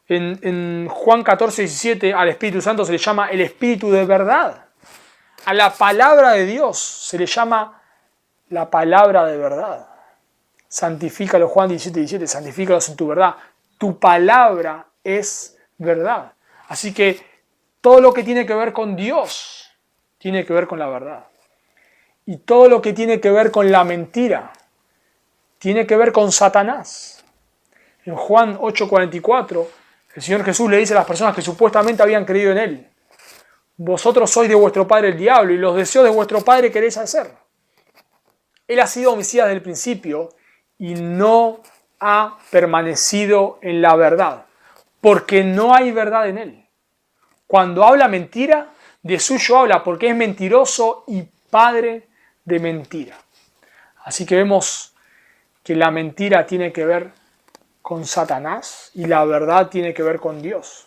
En Juan 14:17 al Espíritu Santo se le llama el Espíritu de verdad. A la palabra de Dios se le llama la palabra de verdad. Santifícalo, Juan 17:17, santifícalos en tu verdad. Tu palabra es verdad. Así que todo lo que tiene que ver con Dios tiene que ver con la verdad. Y todo lo que tiene que ver con la mentira tiene que ver con Satanás. En Juan 8:44, el Señor Jesús le dice a las personas que supuestamente habían creído en Él: vosotros sois de vuestro padre el diablo y los deseos de vuestro padre queréis hacer. Él ha sido homicida desde el principio y no ha permanecido en la verdad, porque no hay verdad en Él. Cuando habla mentira, de suyo habla, porque es mentiroso y padre de mentira. Así que vemos que la mentira tiene que ver con Satanás y la verdad tiene que ver con Dios.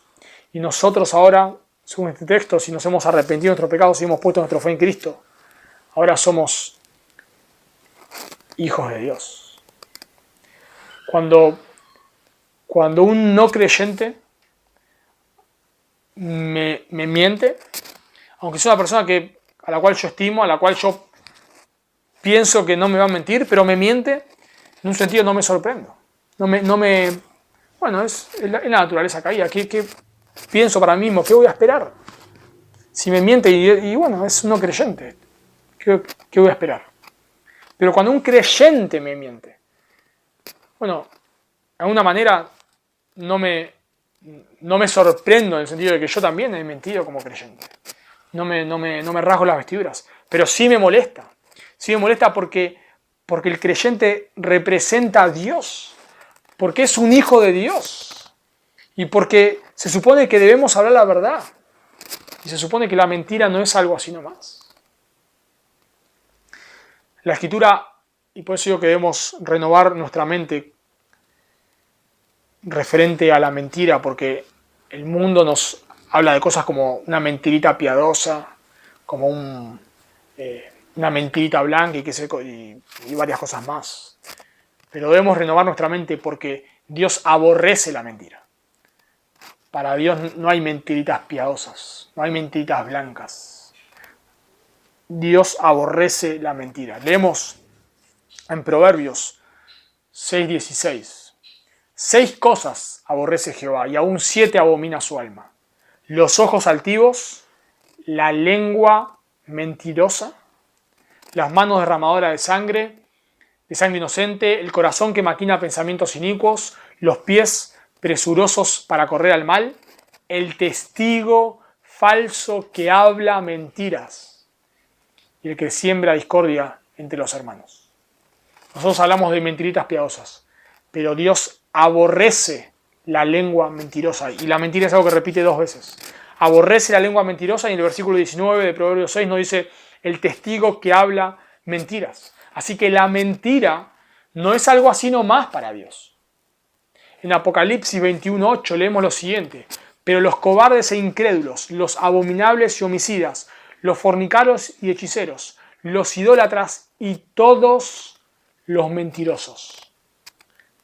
Y nosotros ahora, según este texto, si nos hemos arrepentido de nuestros pecados y hemos puesto nuestra fe en Cristo, ahora somos hijos de Dios. Cuando un no creyente me miente, aunque sea una persona a la cual yo estimo, a la cual yo pienso que no me va a mentir, pero me miente, en un sentido no me sorprendo. Bueno, es la naturaleza caída. ¿Qué pienso para mí mismo? ¿Qué voy a esperar? Si me miente y bueno, es un no creyente, ¿qué voy a esperar? Pero cuando un creyente me miente, bueno, de alguna manera no me sorprendo en el sentido de que yo también he mentido como creyente. No me rasgo las vestiduras. Pero sí me molesta. Sí me molesta porque el creyente representa a Dios. Porque es un hijo de Dios. Y porque se supone que debemos hablar la verdad. Y se supone que la mentira no es algo así nomás. La Escritura, y por eso digo que debemos renovar nuestra mente referente a la mentira, porque el mundo nos habla de cosas como una mentirita piadosa, como una mentirita blanca y varias cosas más. Pero debemos renovar nuestra mente porque Dios aborrece la mentira. Para Dios no hay mentiritas piadosas, no hay mentiritas blancas. Dios aborrece la mentira. Leemos en Proverbios 6:16. 6 cosas aborrece Jehová y aún 7 abomina su alma: los ojos altivos, la lengua mentirosa, las manos derramadoras de sangre inocente, el corazón que maquina pensamientos inicuos, los pies presurosos para correr al mal, el testigo falso que habla mentiras y el que siembra discordia entre los hermanos. Nosotros hablamos de mentiritas piadosas, pero Dios aborrece la lengua mentirosa, y la mentira es algo que repite 2 veces. Aborrece la lengua mentirosa, y en el versículo 19 de Proverbios 6 nos dice el testigo que habla mentiras. Así que la mentira no es algo así nomás para Dios. En Apocalipsis 21:8 leemos lo siguiente: pero los cobardes e incrédulos, los abominables y homicidas, los fornicarios y hechiceros, los idólatras y todos los mentirosos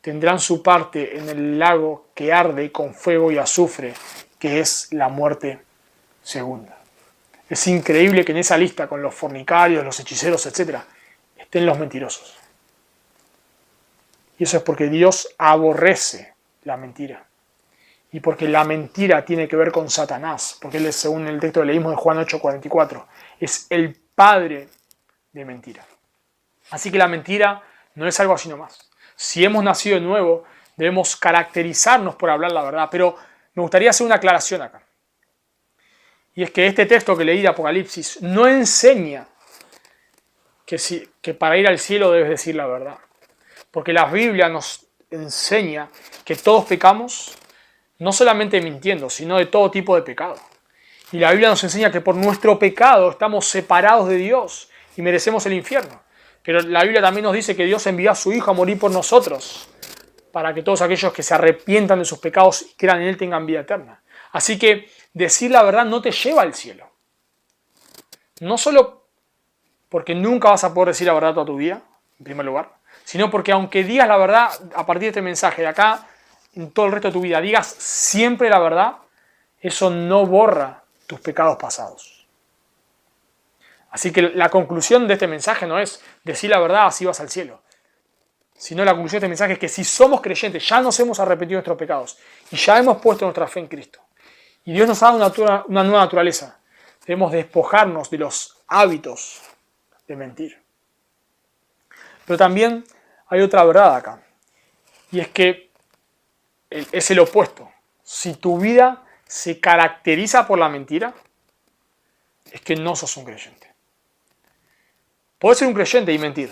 tendrán su parte en el lago que arde con fuego y azufre, que es la muerte segunda. Es increíble que en esa lista, con los fornicarios, los hechiceros, etc., estén los mentirosos. Y eso es porque Dios aborrece la mentira. Y porque la mentira tiene que ver con Satanás. Porque él es, según el texto que leímos de Juan 8:44, es el padre de mentira. Así que la mentira no es algo así nomás. Si hemos nacido de nuevo, debemos caracterizarnos por hablar la verdad. Pero me gustaría hacer una aclaración acá. Y es que este texto que leí de Apocalipsis no enseña que para ir al cielo debes decir la verdad. Porque la Biblia nos enseña que todos pecamos, no solamente mintiendo, sino de todo tipo de pecado. Y la Biblia nos enseña que por nuestro pecado estamos separados de Dios y merecemos el infierno. Pero la Biblia también nos dice que Dios envió a su Hijo a morir por nosotros, para que todos aquellos que se arrepientan de sus pecados y crean en Él tengan vida eterna. Así que decir la verdad no te lleva al cielo. No solo porque nunca vas a poder decir la verdad toda tu vida, en primer lugar, sino porque aunque digas la verdad a partir de este mensaje de acá, en todo el resto de tu vida, digas siempre la verdad, eso no borra tus pecados pasados. Así que la conclusión de este mensaje no es decir la verdad así vas al cielo, sino la conclusión de este mensaje es que si somos creyentes, ya nos hemos arrepentido de nuestros pecados y ya hemos puesto nuestra fe en Cristo. Y Dios nos ha dado una nueva naturaleza. Debemos despojarnos de los hábitos de mentir. Pero también hay otra verdad acá. Y es que es el opuesto. Si tu vida se caracteriza por la mentira, es que no sos un creyente. Podés ser un creyente y mentir.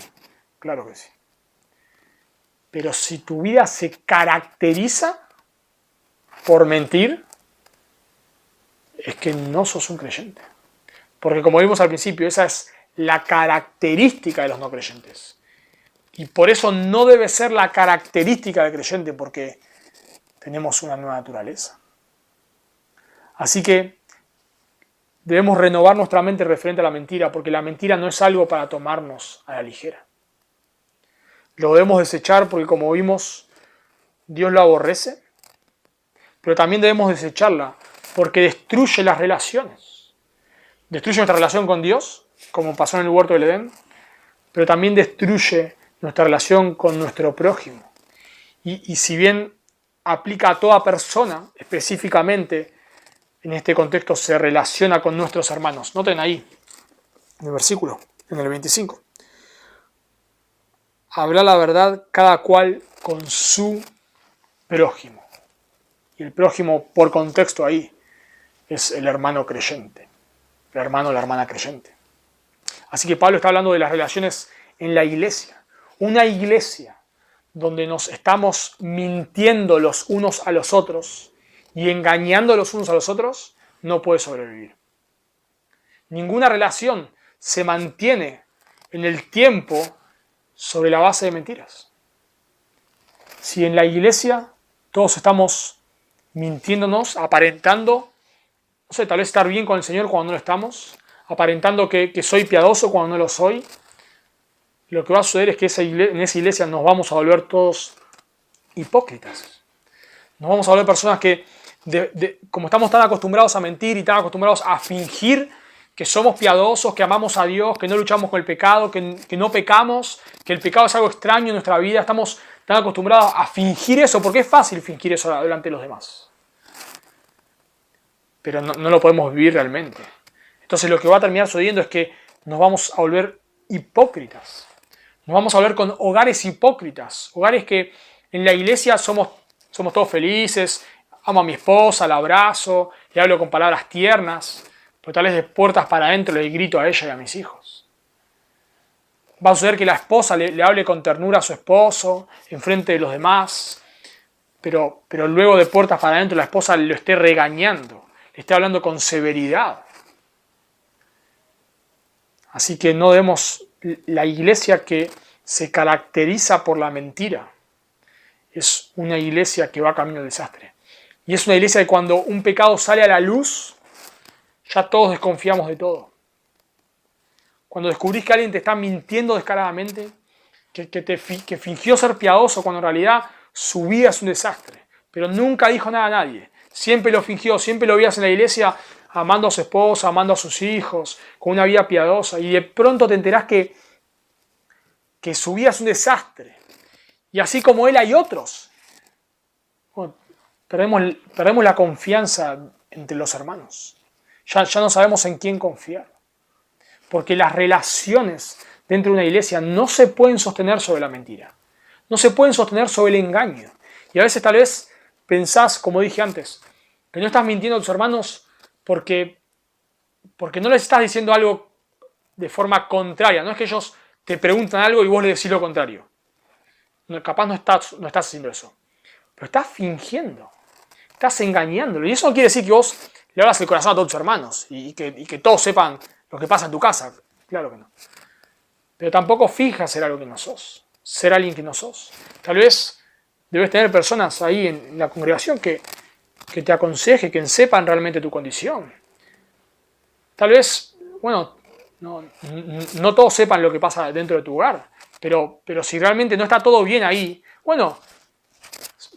Claro que sí. Pero si tu vida se caracteriza por mentir, es que no sos un creyente. Porque como vimos al principio, esa es la característica de los no creyentes. Y por eso no debe ser la característica del creyente, porque tenemos una nueva naturaleza. Así que debemos renovar nuestra mente referente a la mentira, porque la mentira no es algo para tomarnos a la ligera. Lo debemos desechar porque, como vimos, Dios lo aborrece, pero también debemos desecharla porque destruye las relaciones. Destruye nuestra relación con Dios, como pasó en el huerto del Edén, pero también destruye nuestra relación con nuestro prójimo. Y si bien aplica a toda persona, específicamente en este contexto se relaciona con nuestros hermanos. Noten ahí, en el versículo, en el 25. Habla la verdad cada cual con su prójimo. Y el prójimo, por contexto ahí, es el hermano creyente. El hermano o la hermana creyente. Así que Pablo está hablando de las relaciones en la iglesia. Una iglesia donde nos estamos mintiendo los unos a los otros y engañando los unos a los otros, no puede sobrevivir. Ninguna relación se mantiene en el tiempo sobre la base de mentiras. Si en la iglesia todos estamos mintiéndonos, aparentando, no sé, tal vez estar bien con el Señor cuando no lo estamos, aparentando que soy piadoso cuando no lo soy, lo que va a suceder es que en esa iglesia nos vamos a volver todos hipócritas. Nos vamos a volver personas que, como estamos tan acostumbrados a mentir y tan acostumbrados a fingir que somos piadosos, que amamos a Dios, que no luchamos con el pecado, que no pecamos, que el pecado es algo extraño en nuestra vida. Estamos tan acostumbrados a fingir eso, porque es fácil fingir eso delante de los demás. Pero no lo podemos vivir realmente. Entonces lo que va a terminar sucediendo es que nos vamos a volver hipócritas. Nos vamos a volver con hogares hipócritas. Hogares que en la iglesia somos todos felices, amo a mi esposa, la abrazo, le hablo con palabras tiernas, pero tal vez de puertas para adentro le grito a ella y a mis hijos. Va a suceder que la esposa le hable con ternura a su esposo, enfrente de los demás, pero luego de puertas para adentro la esposa lo esté regañando, le esté hablando con severidad. Así que no debemos, la iglesia que se caracteriza por la mentira es una iglesia que va camino al desastre. Y es una iglesia que cuando un pecado sale a la luz, ya todos desconfiamos de todo. Cuando descubrís que alguien te está mintiendo descaradamente, que fingió ser piadoso cuando en realidad su vida es un desastre, pero nunca dijo nada a nadie, siempre lo fingió, siempre lo veías en la iglesia amando a su esposa, amando a sus hijos, con una vida piadosa, y de pronto te enterás que su vida es un desastre. Y así como él hay otros. Bueno, perdemos la confianza entre los hermanos. Ya no sabemos en quién confiar. Porque las relaciones dentro de una iglesia no se pueden sostener sobre la mentira. No se pueden sostener sobre el engaño. Y a veces tal vez pensás, como dije antes, que no estás mintiendo a tus hermanos porque no les estás diciendo algo de forma contraria. No es que ellos te preguntan algo y vos les decís lo contrario. Capaz no estás haciendo eso. Pero estás fingiendo. Estás engañándolo. Y eso no quiere decir que vos le abras el corazón a todos tus hermanos y que todos sepan lo que pasa en tu casa. Claro que no. Pero tampoco finjas ser algo que no sos. Ser alguien que no sos. Tal vez debes tener personas ahí en la congregación que te aconseje, que sepan realmente tu condición. Tal vez, bueno, no todos sepan lo que pasa dentro de tu hogar. Pero si realmente no está todo bien ahí, bueno,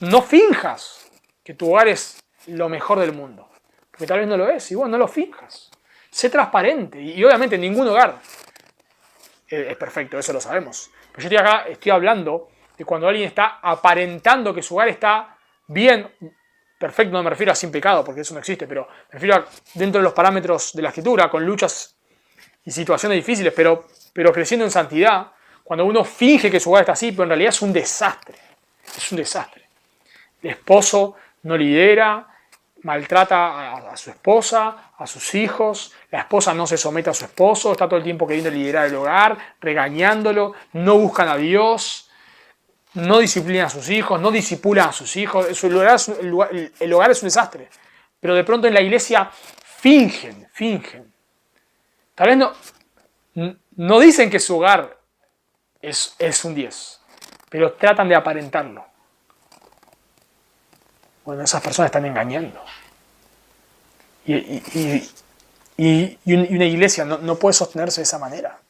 no finjas que tu hogar es lo mejor del mundo. Porque tal vez no lo es, y bueno, no lo finjas. Sé transparente, y obviamente ningún hogar es perfecto, eso lo sabemos. Pero yo estoy hablando de cuando alguien está aparentando que su hogar está bien, perfecto, no me refiero a sin pecado, porque eso no existe, pero me refiero a dentro de los parámetros de la Escritura, con luchas y situaciones difíciles, pero creciendo en santidad. Cuando uno finge que su hogar está así, pero en realidad es un desastre. Es un desastre. El esposo no lidera, maltrata a su esposa, a sus hijos. La esposa no se somete a su esposo, está todo el tiempo queriendo liderar el hogar, regañándolo. No buscan a Dios, no disciplinan a sus hijos, no disipulan a sus hijos. El hogar es un desastre. Pero de pronto en la iglesia fingen. Tal vez no dicen que su hogar es un 10, pero tratan de aparentarlo. Bueno, esas personas están engañando. Y una iglesia no puede sostenerse de esa manera.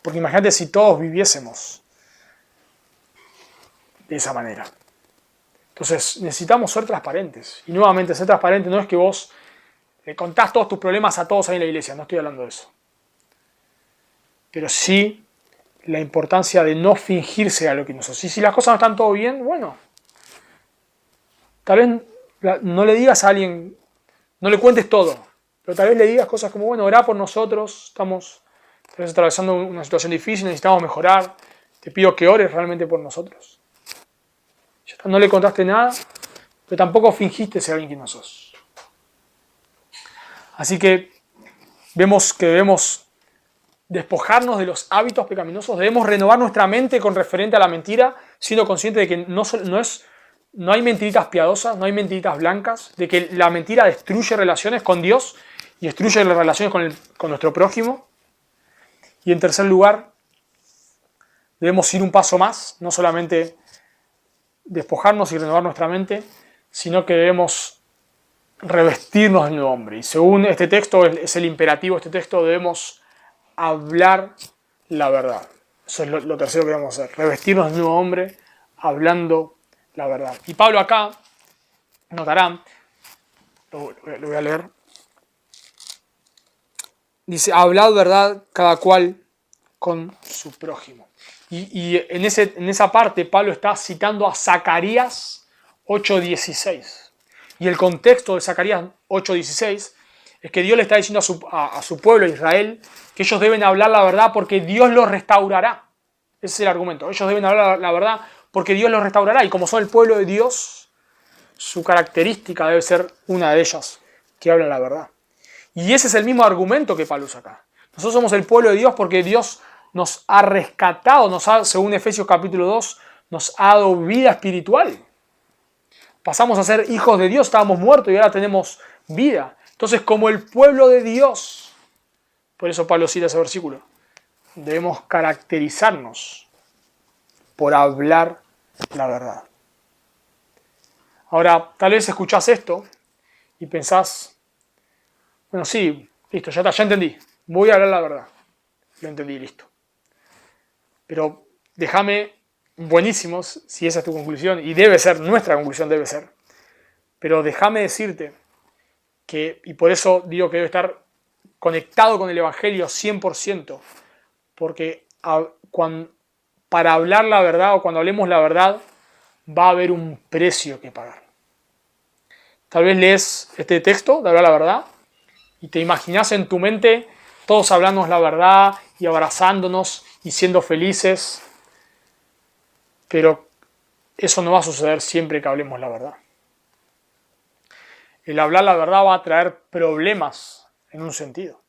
Porque imagínate si todos viviésemos de esa manera. Entonces necesitamos ser transparentes. Y nuevamente, ser transparente no es que vos le contás todos tus problemas a todos ahí en la iglesia. No estoy hablando de eso. Pero sí la importancia de no fingirse a lo que no sos. Y si las cosas no están todo bien, bueno, tal vez no le digas a alguien, no le cuentes todo, pero tal vez le digas cosas como, bueno, orá por nosotros, estamos tal vez atravesando una situación difícil, necesitamos mejorar, te pido que ores realmente por nosotros. Ya está, no le contaste nada, pero tampoco fingiste ser alguien que no sos. Así que vemos que debemos despojarnos de los hábitos pecaminosos, debemos renovar nuestra mente con referente a la mentira, siendo conscientes de que no hay mentiritas piadosas, no hay mentiritas blancas, de que la mentira destruye relaciones con Dios y destruye las relaciones con nuestro prójimo. Y en tercer lugar, debemos ir un paso más, no solamente despojarnos y renovar nuestra mente, sino que debemos revestirnos del nuevo hombre. Y según este texto, es el imperativo de este texto, debemos hablar la verdad. Eso es lo tercero que debemos hacer, revestirnos del nuevo hombre hablando la verdad. Y Pablo acá, notarán, lo voy a leer, dice, hablad verdad cada cual con su prójimo. Y en esa parte Pablo está citando a Zacarías 8:16. Y el contexto de Zacarías 8:16 es que Dios le está diciendo a su pueblo, Israel, que ellos deben hablar la verdad porque Dios los restaurará. Ese es el argumento. Ellos deben hablar la verdad porque Dios los restaurará. Y como son el pueblo de Dios, su característica debe ser una de ellas, que hablan la verdad. Y ese es el mismo argumento que Pablo usa acá. Nosotros somos el pueblo de Dios porque Dios nos ha rescatado, según Efesios capítulo 2, nos ha dado vida espiritual. Pasamos a ser hijos de Dios, estábamos muertos y ahora tenemos vida. Entonces, como el pueblo de Dios, por eso Pablo cita ese versículo, debemos caracterizarnos por hablar la verdad. Ahora, tal vez escuchás esto y pensás, bueno, sí, listo, ya está, ya entendí, voy a hablar la verdad. Lo entendí, listo. Pero déjame, buenísimos, si esa es tu conclusión, y debe ser, nuestra conclusión debe ser, pero déjame decirte que, y por eso digo que debe estar conectado con el Evangelio 100%, porque para hablar la verdad o cuando hablemos la verdad va a haber un precio que pagar. Tal vez lees este texto de hablar la verdad y te imaginas en tu mente todos hablándonos la verdad y abrazándonos y siendo felices, pero eso no va a suceder siempre que hablemos la verdad. El hablar la verdad va a traer problemas en un sentido.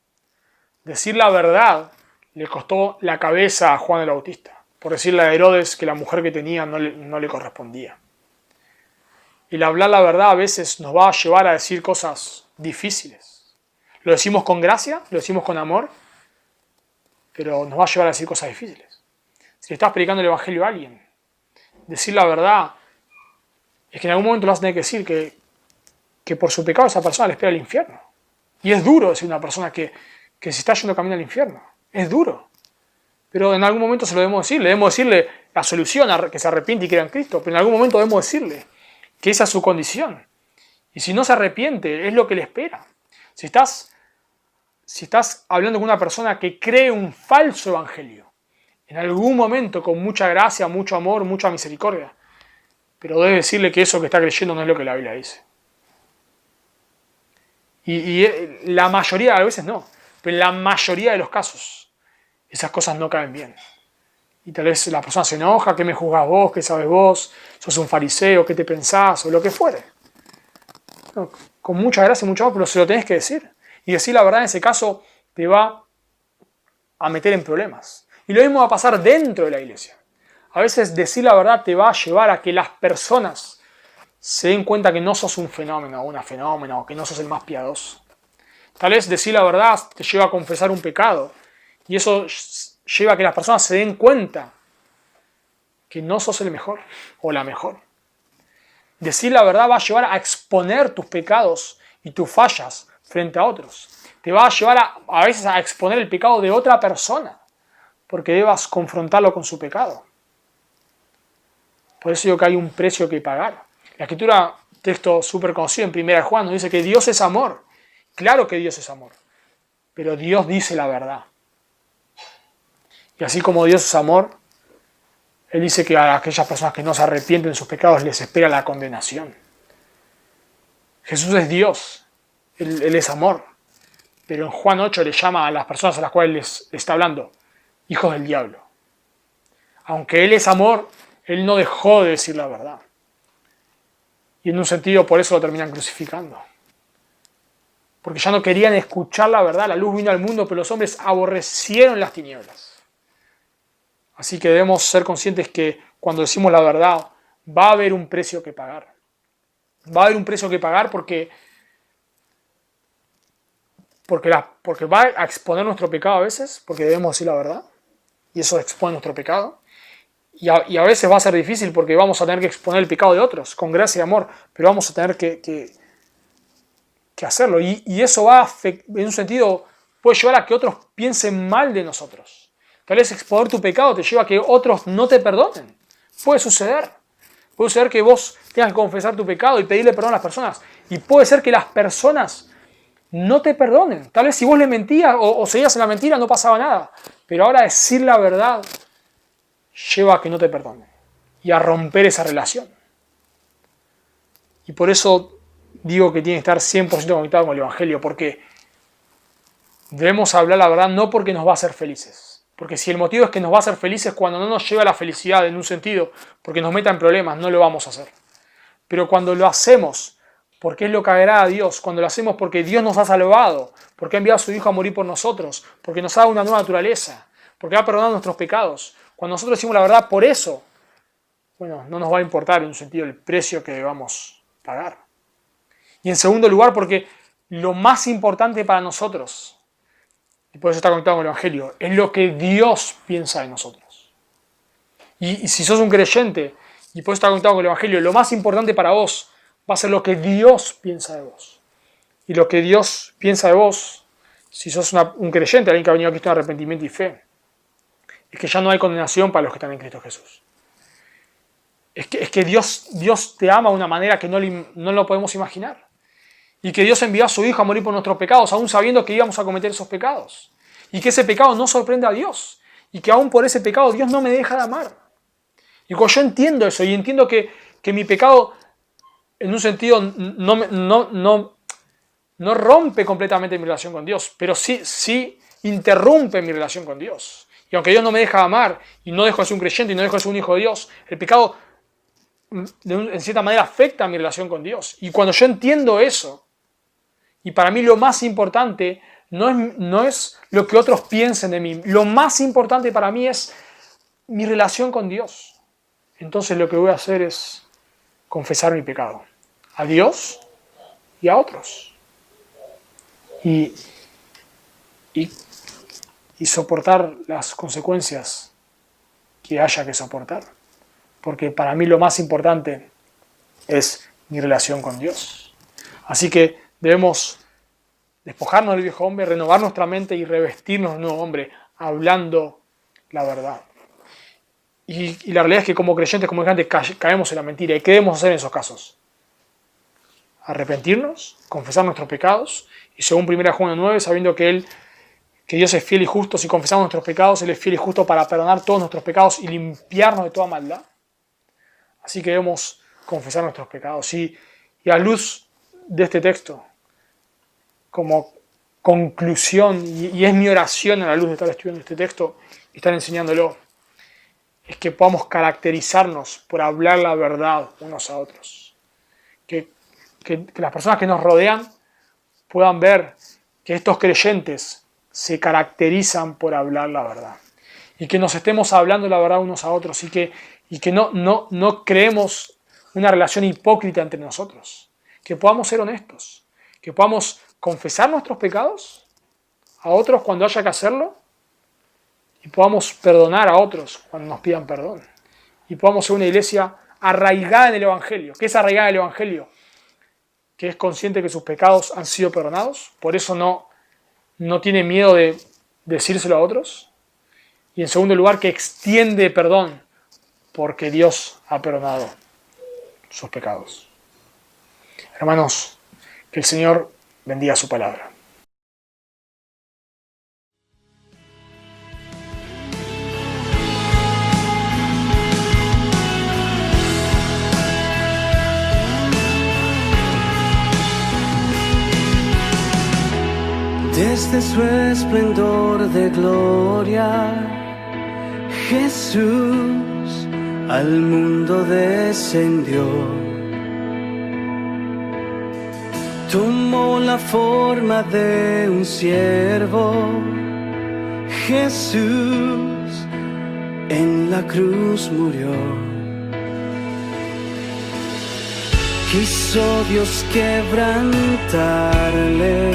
Decir la verdad le costó la cabeza a Juan el Bautista, por decirle a Herodes que la mujer que tenía no le correspondía. El hablar la verdad a veces nos va a llevar a decir cosas difíciles. Lo decimos con gracia, lo decimos con amor, pero nos va a llevar a decir cosas difíciles. Si le estás predicando el Evangelio a alguien, decir la verdad es que en algún momento le vas a tener que decir que por su pecado esa persona le espera el infierno. Y es duro decir a una persona que se está yendo camino al infierno. Es duro. Pero en algún momento se lo debemos decir. Debemos decirle la solución, que se arrepiente y crea en Cristo. Pero en algún momento debemos decirle que esa es su condición. Y si no se arrepiente, es lo que le espera. Si estás hablando con una persona que cree un falso evangelio, en algún momento con mucha gracia, mucho amor, mucha misericordia, pero debes decirle que eso que está creyendo no es lo que la Biblia dice. Y la mayoría, a veces no, pero en la mayoría de los casos, esas cosas no caen bien. Y tal vez la persona se enoja, ¿qué me juzgas vos? ¿Qué sabes vos? ¿Sos un fariseo? ¿Qué te pensás? O lo que fuere. No, con mucha gracia y mucho amor, pero se lo tenés que decir. Y decir la verdad en ese caso te va a meter en problemas. Y lo mismo va a pasar dentro de la iglesia. A veces decir la verdad te va a llevar a que las personas se den cuenta que no sos un fenómeno o una fenómena o que no sos el más piadoso. Tal vez decir la verdad te lleva a confesar un pecado y eso lleva a que las personas se den cuenta que no sos el mejor o la mejor. Decir la verdad va a llevar a exponer tus pecados y tus fallas frente a otros. Te va a llevar a veces a exponer el pecado de otra persona porque debas confrontarlo con su pecado. Por eso digo que hay un precio que pagar. La Escritura, texto súper conocido en 1 Juan, nos dice que Dios es amor. Claro que Dios es amor, pero Dios dice la verdad. Y así como Dios es amor, Él dice que a aquellas personas que no se arrepienten de sus pecados les espera la condenación. Jesús es Dios, Él es amor, pero en Juan 8 le llama a las personas a las cuales les está hablando hijos del diablo. Aunque Él es amor, Él no dejó de decir la verdad. Y en un sentido por eso lo terminan crucificando. Porque ya no querían escuchar la verdad. La luz vino al mundo, pero los hombres aborrecieron las tinieblas. Así que debemos ser conscientes que cuando decimos la verdad va a haber un precio que pagar. Va a haber un precio que pagar porque va a exponer nuestro pecado a veces, porque debemos decir la verdad. Y eso expone nuestro pecado. Y a veces va a ser difícil porque vamos a tener que exponer el pecado de otros, con gracia y amor, pero vamos a tener que hacerlo. Y eso va a en un sentido, puede llevar a que otros piensen mal de nosotros. Tal vez exponer tu pecado te lleva a que otros no te perdonen. Puede suceder. Puede suceder que vos tengas que confesar tu pecado y pedirle perdón a las personas. Y puede ser que las personas no te perdonen. Tal vez si vos le mentías o seguías en la mentira no pasaba nada. Pero ahora decir la verdad lleva a que no te perdonen y a romper esa relación. Y por eso digo que tiene que estar 100% conectado con el Evangelio, porque debemos hablar la verdad no porque nos va a hacer felices. Porque si el motivo es que nos va a hacer felices cuando no nos lleva a la felicidad en un sentido, porque nos meta en problemas, no lo vamos a hacer. Pero cuando lo hacemos porque es lo que agrada a Dios, cuando lo hacemos porque Dios nos ha salvado, porque ha enviado a su Hijo a morir por nosotros, porque nos ha dado una nueva naturaleza, porque ha perdonado nuestros pecados, cuando nosotros decimos la verdad por eso, bueno, no nos va a importar en un sentido el precio que debamos pagar. Y en segundo lugar, porque lo más importante para nosotros, y por eso está conectado con el Evangelio, es lo que Dios piensa de nosotros. Y si sos un creyente, y por eso está conectado con el Evangelio, lo más importante para vos va a ser lo que Dios piensa de vos. Y lo que Dios piensa de vos, si sos un creyente, alguien que ha venido a Cristo en arrepentimiento y fe, es que ya no hay condenación para los que están en Cristo Jesús. Es que Dios te ama de una manera que no lo podemos imaginar. Y que Dios envió a su Hijo a morir por nuestros pecados, aún sabiendo que íbamos a cometer esos pecados. Y que ese pecado no sorprende a Dios. Y que aún por ese pecado Dios no me deja de amar. Y cuando yo entiendo eso, y entiendo que mi pecado, en un sentido, no rompe completamente mi relación con Dios, pero sí interrumpe mi relación con Dios. Y aunque Dios no me deja de amar, y no dejo de ser un creyente, y no dejo de ser un hijo de Dios, el pecado, en cierta manera, afecta mi relación con Dios. Y cuando yo entiendo eso, y para mí lo más importante no es lo que otros piensen de mí, lo más importante para mí es mi relación con Dios. Entonces lo que voy a hacer es confesar mi pecado a Dios y a otros. Y soportar las consecuencias que haya que soportar. Porque para mí lo más importante es mi relación con Dios. Así que debemos despojarnos del viejo hombre, renovar nuestra mente y revestirnos de un nuevo hombre, hablando la verdad. Y la realidad es que como creyentes, como creyentes, caemos en la mentira. ¿Y qué debemos hacer en esos casos? Arrepentirnos, confesar nuestros pecados, y según 1 Juan 9, sabiendo que Dios es fiel y justo, si confesamos nuestros pecados, Él es fiel y justo para perdonar todos nuestros pecados y limpiarnos de toda maldad. Así que debemos confesar nuestros pecados. Y a luz de este texto, como conclusión, y es mi oración a la luz de estar estudiando este texto y estar enseñándolo, es que podamos caracterizarnos por hablar la verdad unos a otros. Que las personas que nos rodean puedan ver que estos creyentes se caracterizan por hablar la verdad. Y que nos estemos hablando la verdad unos a otros y que no creemos una relación hipócrita entre nosotros. Que podamos ser honestos. Que podamos confesar nuestros pecados a otros cuando haya que hacerlo. Y podamos perdonar a otros cuando nos pidan perdón. Y podamos ser una iglesia arraigada en el Evangelio. ¿Qué es arraigada en el Evangelio? Que es consciente que sus pecados han sido perdonados. Por eso no tiene miedo de decírselo a otros. Y en segundo lugar, que extiende perdón porque Dios ha perdonado sus pecados. Hermanos, que el Señor bendiga su palabra. Desde su esplendor de gloria, Jesús al mundo descendió. Tomó la forma de un siervo. Jesús en la cruz murió. Quiso Dios quebrantarle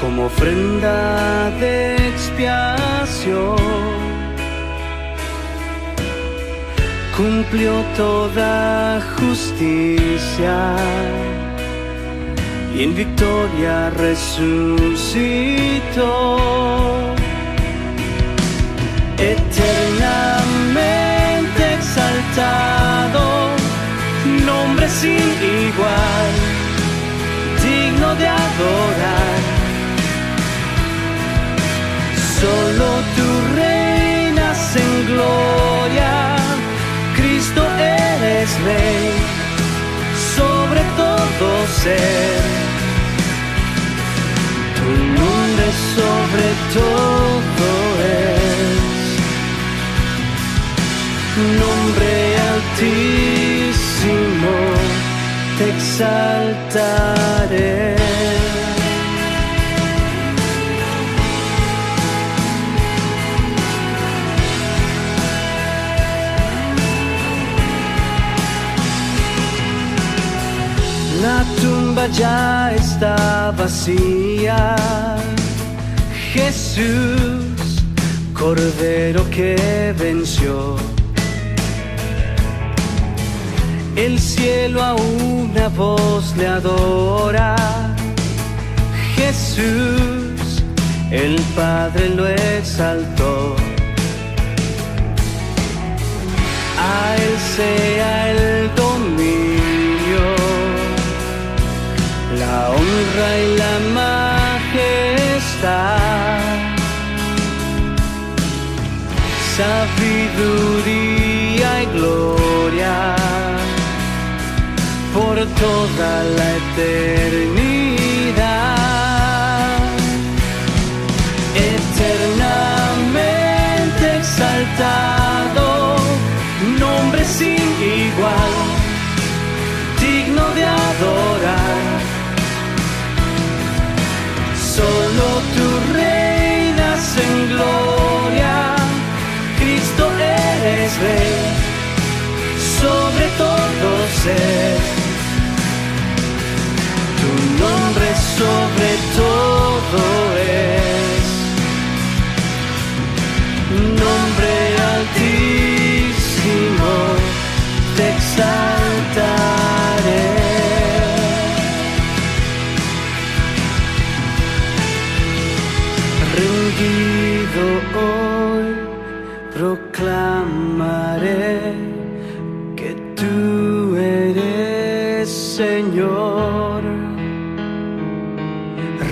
como ofrenda de expiación. Cumplió toda justicia y en victoria resucitó. Eternamente exaltado, nombre sin igual, digno digno de adorar. Solo tú reinas en gloria, Cristo eres Rey, sobre todo ser. Tu nombre sobre todo es, nombre altísimo, te exaltaré. La tumba ya está vacía, Jesús, Cordero que venció. El cielo a una voz le adora, Jesús, el Padre lo exaltó. A Él sea el dominio, la honra y la majestad, sabiduría y gloria por toda la eternidad. Eternamente exaltado, nombre sin igual, digno de adorar. Solo tú reinas en gloria, Cristo eres Rey, sobre todo ser. Tu nombre sobre todo es, nombre altísimo, te exaltaré. Rendido hoy proclamaré que tú eres Señor.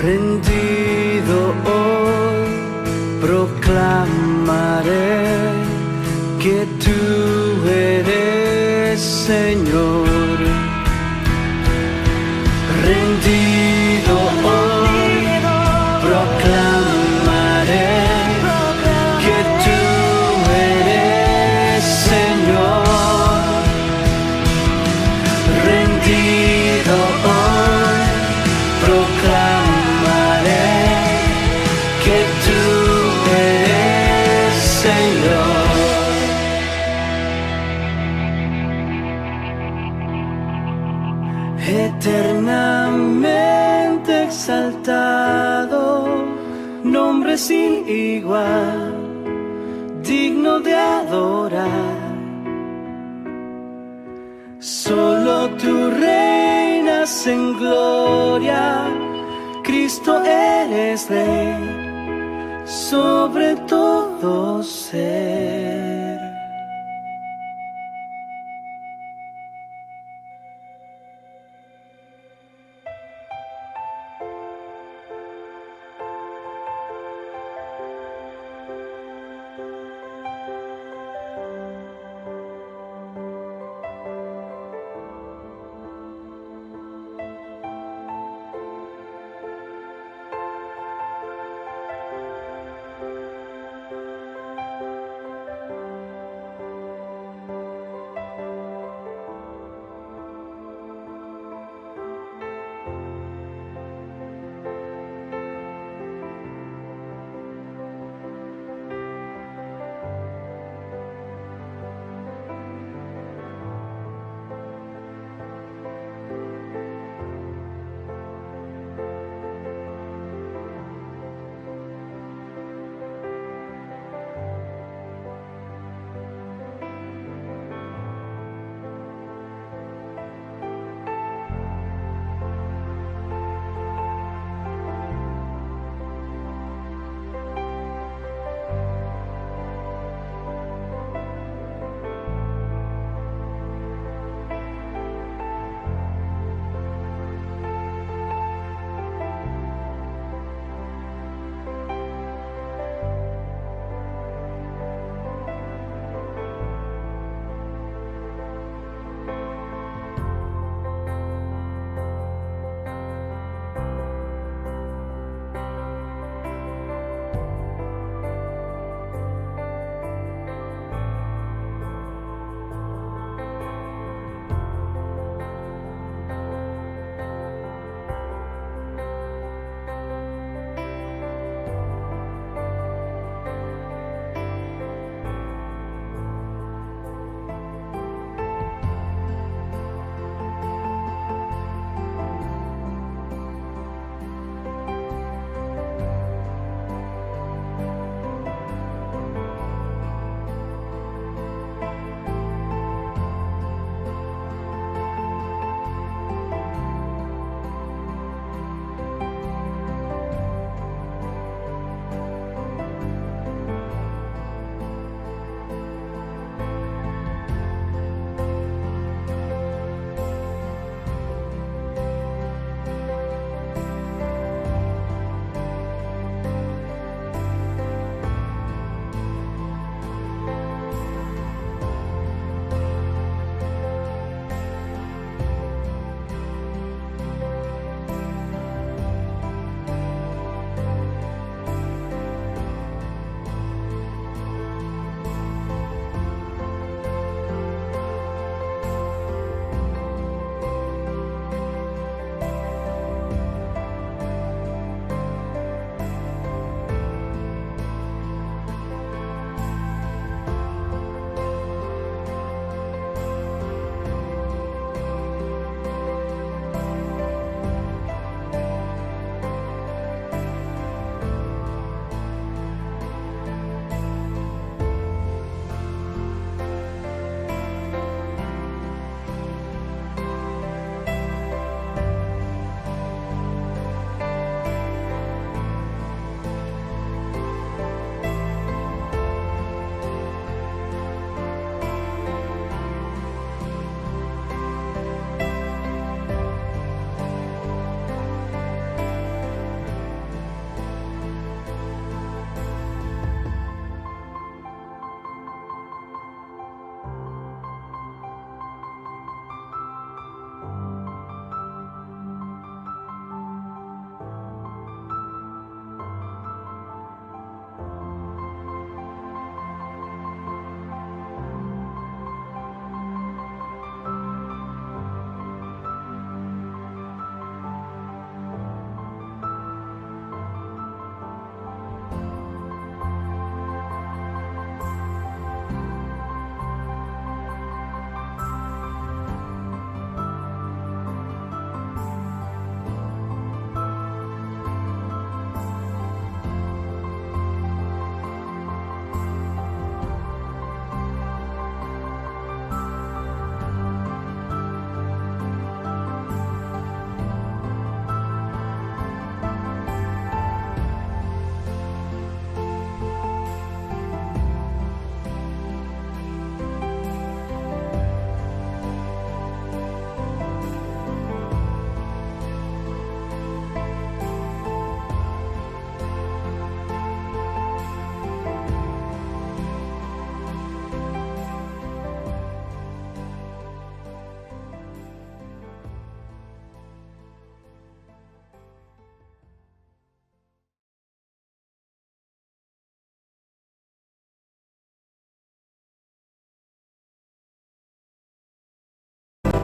Rendido hoy proclamaré que tú eres Señor. Rendido hoy proclamaré que tú eres Señor. Rendido hoy proclamaré que tú eres Señor. Eternamente exaltado, nombre sin igual, digno de adorar. Solo tú reinas en gloria, Cristo eres Rey, sobre todo ser.